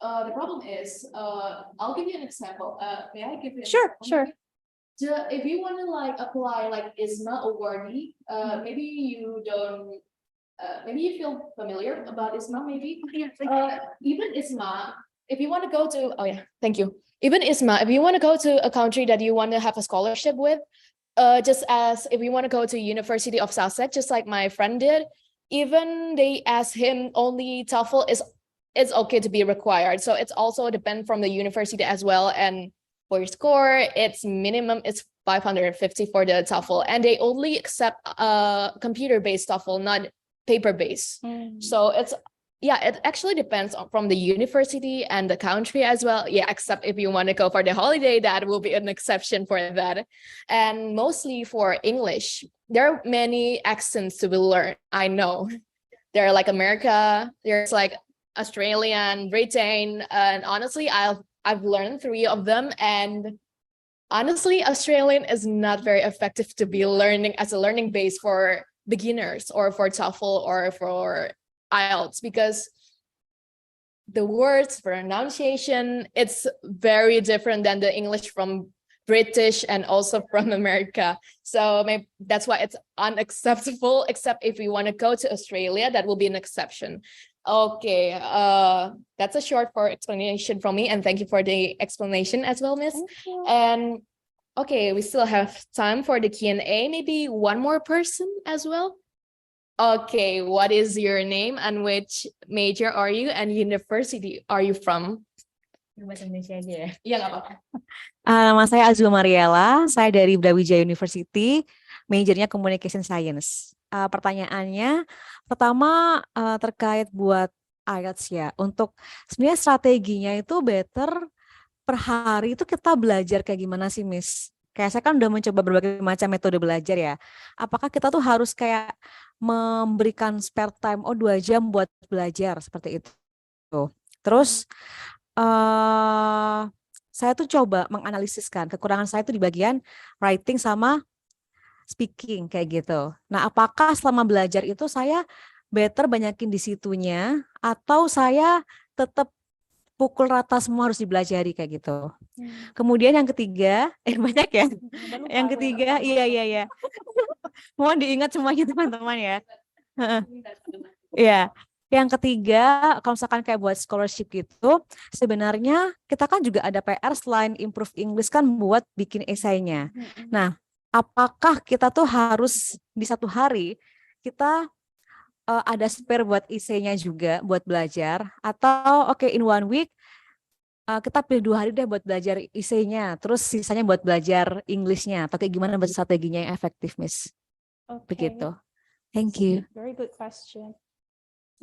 the problem is, I'll give you an example. May I give you an Sure, example? sure. If you want to like apply like ISMA awardee, maybe you don't, maybe you feel familiar about ISMA, maybe. Even ISMA, if you want to go to, oh yeah, thank you. Even ISMA, if you want to go to a country that you want to have a scholarship with, just as if you want to go to University of Sussex, just like my friend did, even they ask him only TOEFL is okay to be required. So it's also depend from the university as well. And for your score, it's minimum, it's 550 for the TOEFL, and they only accept computer-based TOEFL, not paper-based. So it's, yeah, it actually depends from the university and the country as well. Yeah, except if you want to go for the holiday, that will be an exception for that. And mostly for English, there are many accents to be learned. I know there are like America, there's like Australian, Britain, and honestly, I've learned 3 of them, and honestly, Australian is not very effective to be learning as a learning base for beginners or for TOEFL or for IELTS, because the words, pronunciation, it's very different than the English from British and also from America. So maybe that's why it's unacceptable, except if you want to go to Australia, that will be an exception. Okay, that's a short for explanation from me, and thank you for the explanation as well, Miss. And okay, we still have time for the Q&A. Maybe one more person as well. Okay, what is your name and which major are you and university are you from? Bahasa Indonesia aja ya. Iya, nggak apa-apa. Nama saya Azul Mariela, saya dari Brawijaya University, majornya Communication Science. Pertanyaannya, pertama terkait buat IELTS ya, untuk sebenarnya strateginya itu better per hari itu kita belajar kayak gimana sih, Miss? Kayak saya kan udah mencoba berbagai macam metode belajar ya. Apakah kita tuh harus kayak memberikan spare time 2 jam buat belajar seperti itu? Terus saya tuh coba menganalisiskan kekurangan saya tuh di bagian writing sama speaking kayak gitu. Nah, apakah selama belajar itu saya better banyakin di situnya atau saya tetap pukul rata semua harus dipelajari kayak gitu. Kemudian yang ketiga, banyak ya. Yang ketiga, iya. Mohon diingat semuanya teman-teman ya. Iya. Yang ketiga, kalau misalkan kayak buat scholarship gitu, sebenarnya kita kan juga ada PR selain improve English kan buat bikin esainya. Nah, apakah kita tuh harus di 1 hari kita ada spare buat esainya juga buat belajar, atau oke in 1 week kita pilih 2 hari deh buat belajar esainya, terus sisanya buat belajar Englishnya, atau kayak gimana buat strateginya yang efektif, Miss? Begitu. Thank you. Very good question.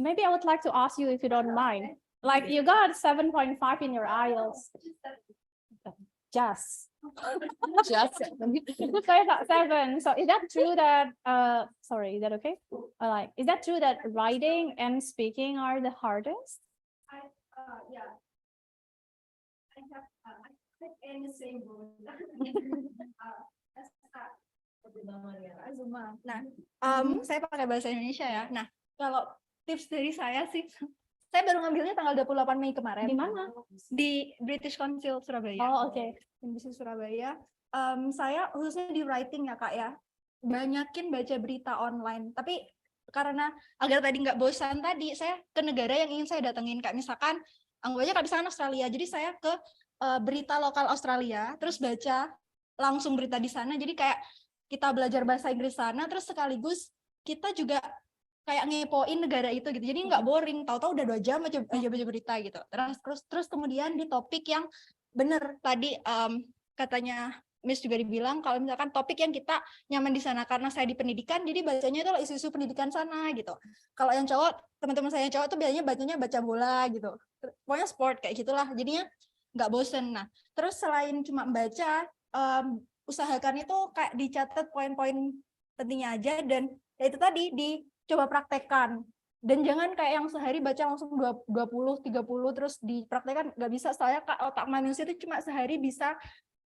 Maybe I would like to ask you if you don't mind. Like you got 7.5 in your IELTS. Just. Just seven. So I thought seven. So is that true that sorry, is that okay? Like, is that true that writing and speaking are the hardest? Yeah. I have in the same room. Nah, saya pakai bahasa Indonesia ya. Nah, kalau tips dari saya sih, saya baru ngambilnya tanggal 28 Mei kemarin. Di mana? Di British Council Surabaya. Oh, oke. Di Surabaya. Saya khususnya di writing ya Kak ya. Banyakin baca berita online. Tapi karena agar tadi nggak bosan tadi, saya ke negara yang ingin saya datengin. Kayak misalkan, anggap aja Kak misalkan Australia. Jadi saya ke berita lokal Australia, terus baca langsung berita di sana. Jadi kayak kita belajar bahasa Inggris sana, terus sekaligus kita juga kayak ngepoin negara itu gitu. Jadi nggak boring, tahu-tahu udah 2 jam aja baca berita gitu. Terus kemudian di topik yang bener tadi katanya Miss juga dibilang kalau misalkan topik yang kita nyaman di sana, karena saya di pendidikan jadi bacanya itu isu-isu pendidikan sana gitu. Kalau yang cowok, teman-teman saya yang cowok tuh biasanya bacanya baca bola gitu. Pokoknya sport kayak gitulah. Jadinya nggak bosen. Nah, terus selain cuma baca, usahakan itu kayak dicatat poin-poin pentingnya aja, dan ya itu tadi dicoba praktekkan. Dan jangan kayak yang sehari baca langsung 20, 30 terus dipraktekkan, nggak bisa. Soalnya otak manusia itu cuma sehari bisa,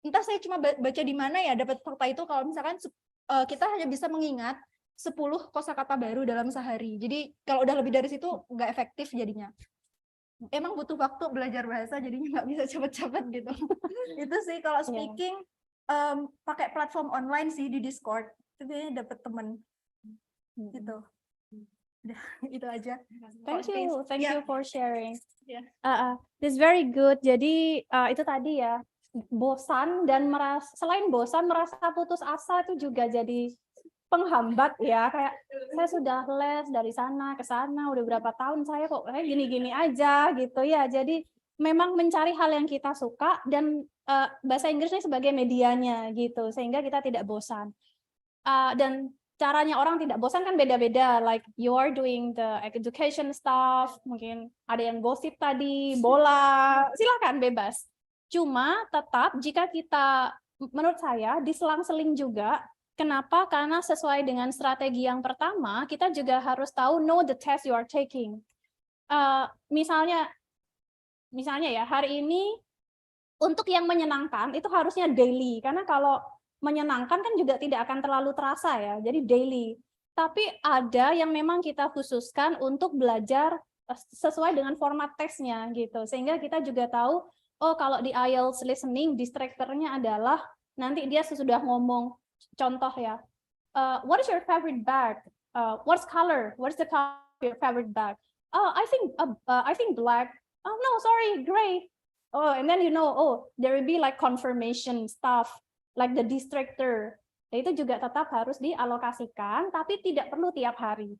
entah saya cuma baca di mana ya dapat fakta itu, kalau misalkan kita hanya bisa mengingat 10 kosakata baru dalam sehari. Jadi kalau udah lebih dari situ nggak efektif jadinya. Emang butuh waktu belajar bahasa, jadinya nggak bisa cepet-cepet gitu. Itu sih kalau speaking pakai platform online sih di Discord, itu biasanya dapet temen gitu. Udah, itu aja. Thank you for sharing. Yeah. This very good. Jadi itu tadi ya, bosan dan selain bosan merasa putus asa itu juga jadi penghambat ya. Kayak saya sudah les dari sana ke sana udah berapa tahun, saya kok kayak gini-gini aja gitu ya. Jadi memang mencari hal yang kita suka dan bahasa Inggrisnya sebagai medianya gitu, sehingga kita tidak bosan. Dan caranya orang tidak bosan kan beda-beda. Like you are doing the education stuff, mungkin ada yang gosip tadi, bola, silakan bebas. Cuma tetap jika kita, menurut saya, diselang-seling juga. Kenapa? Karena sesuai dengan strategi yang pertama, kita juga harus tahu know the test you are taking. Misalnya ya hari ini untuk yang menyenangkan itu harusnya daily, karena kalau menyenangkan kan juga tidak akan terlalu terasa ya, jadi daily. Tapi ada yang memang kita khususkan untuk belajar sesuai dengan format tesnya gitu, sehingga kita juga tahu, oh kalau di IELTS listening distractornya adalah nanti dia sesudah ngomong, contoh ya, what is your favorite bag? What's color? What's the color of your favorite bag? Oh, I think black. Oh no, sorry, gray. Oh, and then there will be like confirmation stuff, like the distractor. Itu juga tetap harus dialokasikan, tapi tidak perlu tiap hari.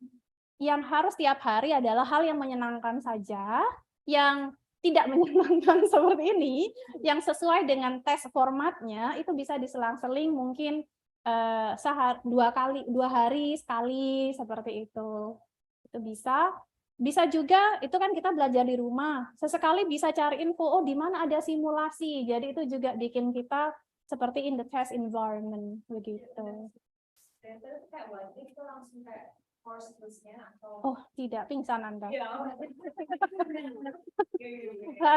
Yang harus tiap hari adalah hal yang menyenangkan saja, yang tidak menyenangkan seperti ini, yang sesuai dengan tes formatnya, itu bisa diselang-seling mungkin 2 hari sekali, seperti itu. Itu bisa. Bisa juga, itu kan kita belajar di rumah. Sesekali bisa cari info, oh di mana ada simulasi. Jadi itu juga bikin kita seperti in the test environment begitu. Oh, tidak, pingsan Anda.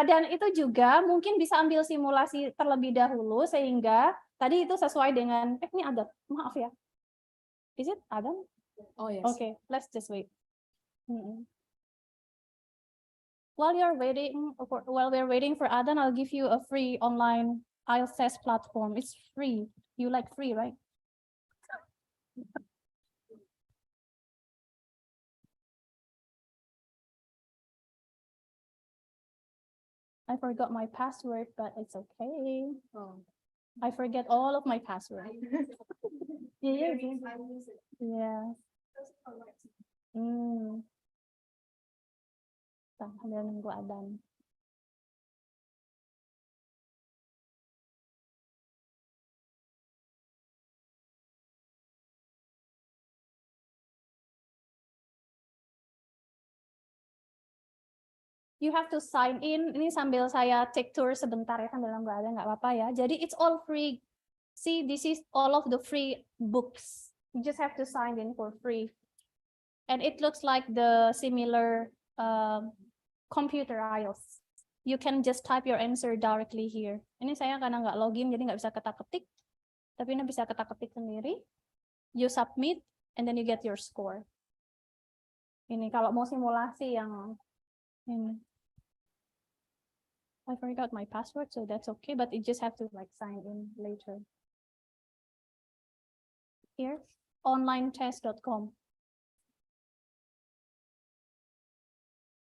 Dan itu juga mungkin bisa ambil simulasi terlebih dahulu, sehingga tadi itu sesuai dengan, ini ada, maaf ya. Is it Adam? Oh yes. Okay, let's just wait. While we're waiting for Adan, I'll give you a free online IELTS test platform. It's free. You like free, right? I forgot my password, but it's okay. Oh. I forget all of my password. Yeah. Ada nunggu Adan. you have to sign in. Ini sambil saya take tour sebentar ya, sambil nggak ada nggak apa-apa ya. Jadi it's all free. See, this is all of the free books. You just have to sign in for free. And it looks like the similar computer IELTS. You can just type your answer directly here. Ini saya karena nggak login, jadi nggak bisa ketik-ketik. Tapi ini bisa ketik-ketik sendiri. You submit, and then you get your score. Ini kalau mau simulasi yang ini. I forgot my password, so that's okay. But you just have to like sign in later. Here, onlinetest.com.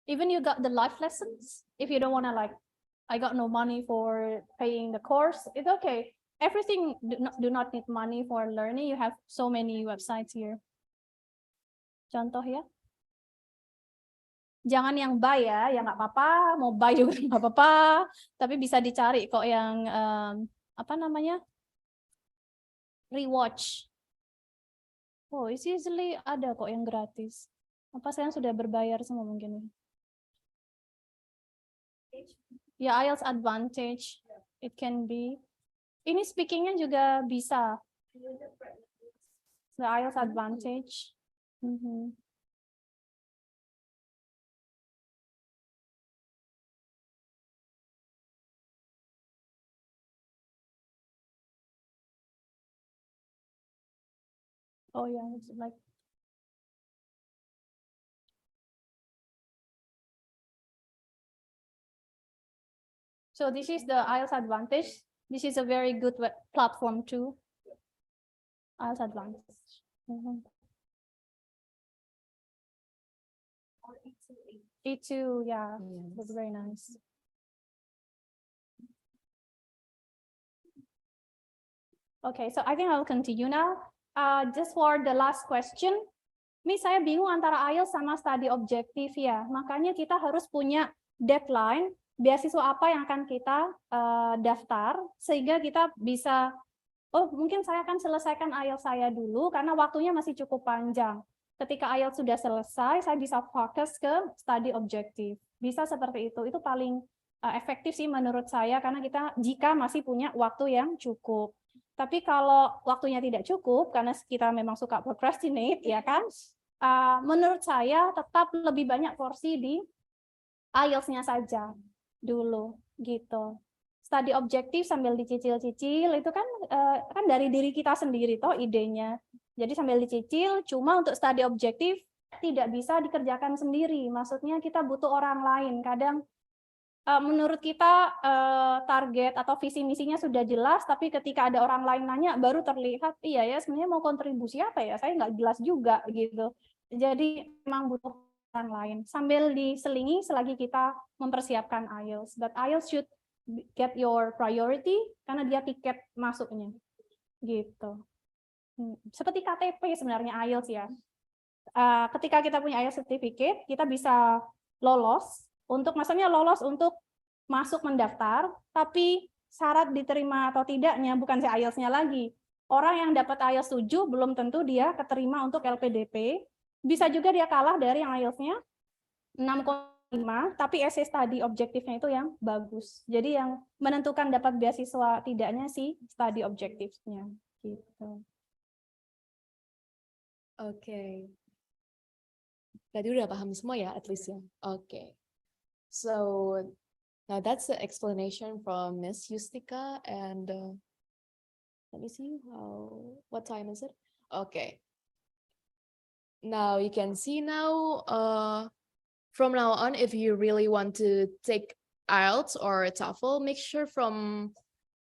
Even you got the live lessons. If you don't want to like, I got no money for paying the course, it's okay. Everything do not need money for learning. You have so many websites here. Contoh ya. Jangan yang buy ya nggak apa-apa. Mau buy juga nggak apa-apa. Tapi bisa dicari kok yang apa namanya? Rewatch. Oh, it's easily ada kok yang gratis. Apa saya sudah berbayar semua mungkin? Ya, IELTS Advantage. It can be. Ini speakingnya juga bisa. The IELTS Advantage. Oh yeah, it's like. So this is the IELTS Advantage. This is a very good web platform too. IELTS Advantage. E2, yeah, that's very nice. Okay, so I think I'll continue now. Just for the last question, ini saya bingung antara IELTS sama study objektif ya. Makanya kita harus punya deadline, beasiswa apa yang akan kita daftar, sehingga kita bisa, oh mungkin saya akan selesaikan IELTS saya dulu, karena waktunya masih cukup panjang. Ketika IELTS sudah selesai, saya bisa fokus ke study objektif. Bisa seperti itu paling efektif sih menurut saya, karena kita jika masih punya waktu yang cukup. Tapi kalau waktunya tidak cukup, karena kita memang suka procrastinate, ya kan? Menurut saya tetap lebih banyak porsi di IELTS-nya saja dulu, gitu. Study objektif sambil dicicil-cicil itu kan dari diri kita sendiri toh idenya. Jadi sambil dicicil, cuma untuk study objektif tidak bisa dikerjakan sendiri. Maksudnya kita butuh orang lain. Kadang menurut kita target atau visi misinya sudah jelas, tapi ketika ada orang lain nanya baru terlihat, iya ya sebenarnya mau kontribusi apa ya, saya nggak jelas juga gitu. Jadi memang butuh orang lain. Sambil diselingi selagi kita mempersiapkan IELTS. But IELTS should get your priority karena dia tiket masuknya, gitu. Seperti KTP sebenarnya IELTS ya. Ketika kita punya IELTS certificate, kita bisa lolos. Maksudnya lolos untuk masuk mendaftar, tapi syarat diterima atau tidaknya bukan si IELTS-nya lagi. Orang yang dapat IELTS 7 belum tentu dia keterima untuk LPDP. Bisa juga dia kalah dari yang IELTS-nya 6,5, tapi essay study objektifnya itu yang bagus. Jadi yang menentukan dapat beasiswa tidaknya si study objektifnya. Gitu. Oke. Tadi udah paham semua ya, at least ya. Oke. So now that's the explanation from Miss Yustika, and let me see what time is it? Okay. Now you can see now from now on, if you really want to take IELTS or TOEFL, make sure from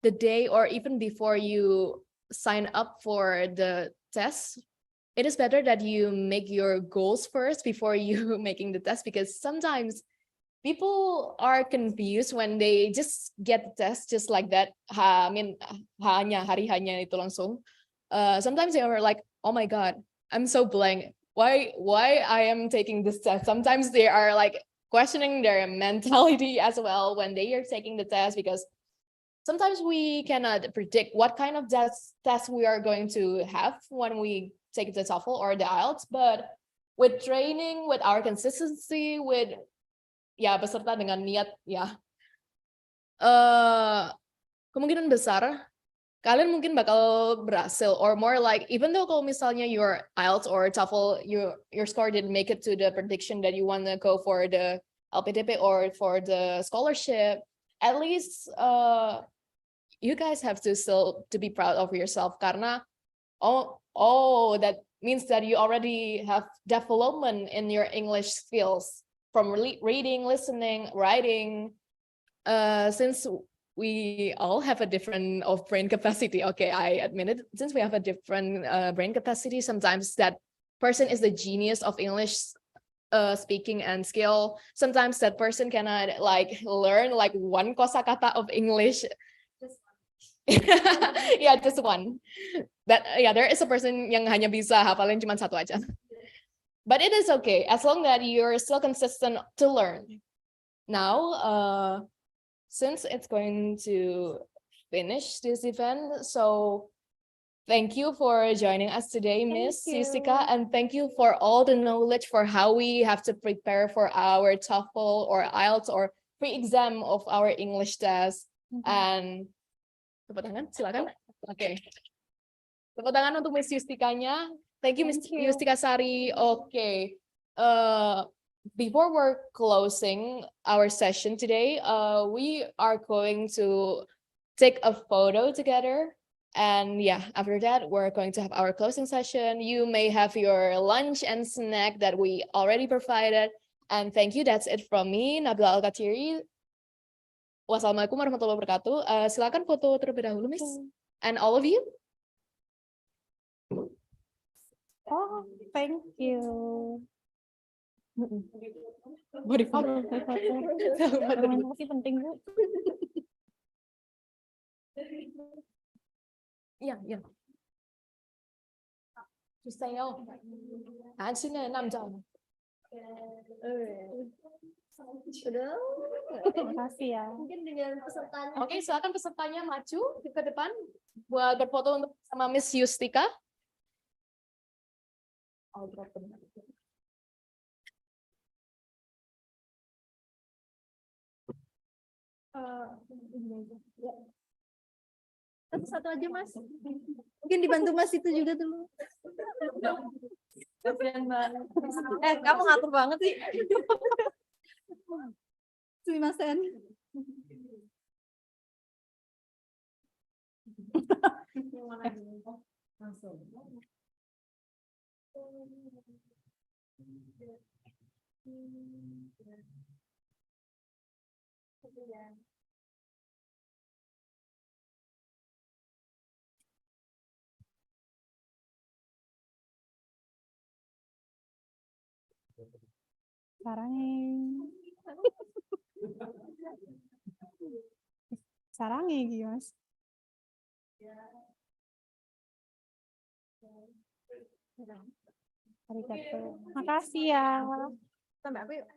the day or even before you sign up for the test, it is better that you make your goals first before you making the test, because sometimes people are confused when they just get the test just like that. Hari hanya itu langsung. Sometimes they are like, oh my God, I'm so blank. Why I am taking this test? Sometimes they are like questioning their mentality as well when they are taking the test, because sometimes we cannot predict what kind of test we are going to have when we take the TOEFL or the IELTS. But with training, with our consistency, with ya beserta dengan niat ya. Kemungkinan besar kalian mungkin bakal berhasil, or more like even though kalau misalnya your IELTS or TOEFL your score didn't make it to the prediction that you want to go for the LPDP or for the scholarship, at least you guys have to still to be proud of yourself karena that means that you already have development in your English skills from reading, listening, writing. Since we all have a different of brain capacity, okay, I admit it, since we have a different brain capacity, sometimes that person is the genius of English speaking and skill. Sometimes that person cannot like learn like one kosakata of English. Yeah, just one. There is a person yang hanya bisa hafalin cuma satu aja. But it is okay as long that you're still consistent to learn. Now, since it's going to finish this event, so thank you for joining us today, Miss Yustika, and thank you for all the knowledge for how we have to prepare for our TOEFL or IELTS or pre-exam of our English test. And tepuk tangan, silakan. Oke. Tepuk tangan untuk Miss Yustikanya. Thank you, Miss Yustika Sari. Okay. Before we're closing our session today, we are going to take a photo together. And yeah, after that, we're going to have our closing session. You may have your lunch and snack that we already provided. And thank you. That's it from me, Nabila Al-Katiri. Wassalamualaikum warahmatullahi wabarakatuh. Silakan foto terlebih dahulu, Miss. And all of you. Oh, thank you. Mau di foto. Dokumentasi penting, Bu. Iya, iya. 주세요. 당신의 남자. Terima kasih ya. Mungkin dengan pesertanya. Oke, silakan pesertanya maju ke depan buat berfoto untuk sama Miss Yustika. Satu aja Mas. Mungkin dibantu Mas itu juga dulu. Kasihan banget. Kamu ngatur banget sih. Sumimasen. Sarangnya Mas. Makasih ya. Sampai aku yuk.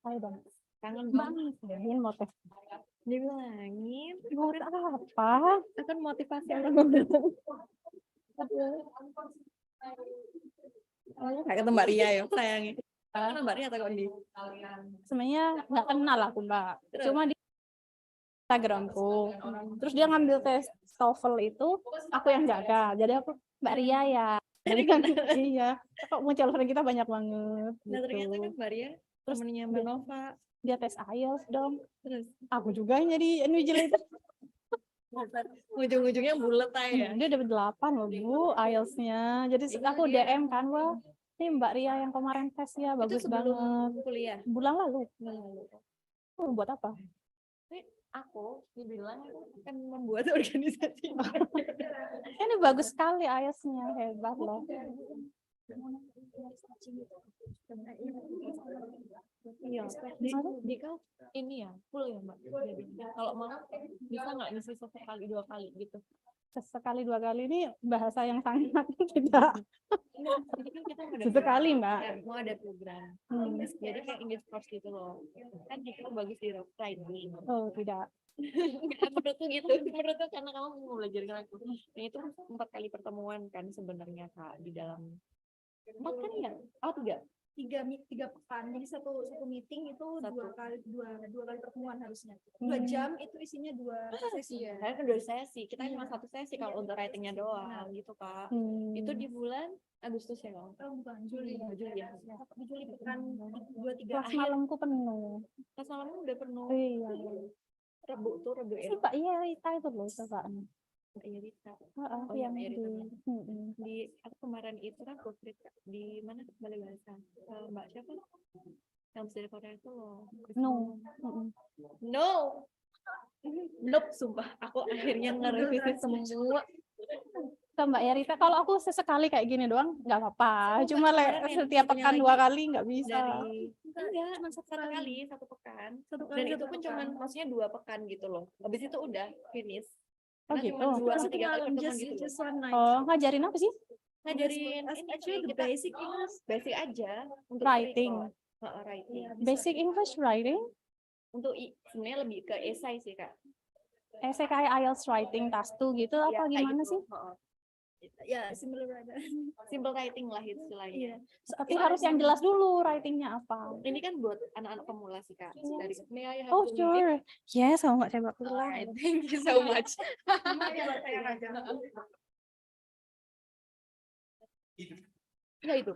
Ayo dong. Kangen banget. Ingin motif. Dibilangin. Motif apa? Akan motivasi orang. Kayak kata Mbak Ria ya, sayangnya. Karena Mbak Ria atau Kondi? Sebenarnya nggak kenal aku, Mbak. Cuma di Instagramku. Terus dia ngambil tes TOEFL itu, aku yang jaga. Jadi aku, Mbak Ria ya. Jadi kan, iya. Kok muncul friend kita banyak banget. Nah ternyata kan Mbak Ria, terus temennya Mbak Nova. Dia tes IELTS dong. Terus aku juga yang jadi invigilator. ujung-ujungnya bulet aja. Dia dapat 8 loh Bu IELTS-nya. Jadi aku DM kan, wah ini Mbak Ria yang kemarin tes ya, bagus banget. Kuliah. Bulan lalu. Buat apa? Aku dibilang akan membuat organisasi. Ini bagus sekali IELTS-nya, hebat loh. Iya, di kau ini ya, full ya Mbak. Kalau mau bisa nggak ngisi sekali 2 kali gitu? Sekali 2 kali ini bahasa yang sangat tidak. Sesekali Mbak. Ya, mau ada program. Jadi kayak English course gitu loh. Kan di kau bagus di writing. Oh tidak. Menurutku gitu, menurutku karena kamu mau belajar dengan aku. Nah itu 4 kali pertemuan kan sebenarnya Kak di dalam 4 kan ya? Oh 3. tiga pekan. Jadi satu meeting itu dua kali pertemuan harusnya. 2 Hmm. jam itu isinya 2 sesi. Iya, kan 2 sesi. Kita cuma 1 sesi kalau untuk writingnya doang gitu Kak. Itu di bulan Agustus ya Kak? Oh, bukan, Juli. Juli ya. Di Juli pekan 2-3 Kelas malamku penuh. Pas malamnya udah penuh. Iya. Rebu ya. Si Mbak Rita itu loh cobaan. Iya Rita. Oh, iya, yang Mbak Rita. di Di aku kemarin itu kan Kak, di mana Balai Bahasa. Mbak siapa? Yang dari Korea itu loh. No. No. Nope, sumpah. Aku akhirnya nge-revisi semua. Ke Mbak Rita, kalau aku sesekali kayak gini doang nggak apa-apa. Cuma kemarin yang setiap satunya pekan lagi 2 kali nggak bisa. Enggak, cuma satu pekan. Dan itu pun cuma maksudnya 2 pekan gitu loh. Habis itu udah finish. Oh Karena gitu. cuma 2 atau 3 kali pertemuan gitu loh. Just one night. Oh, ngajarin apa sih? Ngajarin Actually the kita basic English. basic aja untuk Writing. writing. Basic English writing? Untuk sebenarnya lebih ke esai sih Kak. Essay kayak IELTS writing task 2 gitu Ya, apa kayak gimana gitu. sih? Ya, similar writer. Simple writing lah istilahnya. Tapi harus yang jelas dulu writingnya apa. Ini kan buat anak-anak pemula sih Kak. Dari May I have Oh, 2 minutes? sure. Yes, aku nggak coba pulang. Alright, thank you so much. Ya, Ya itu.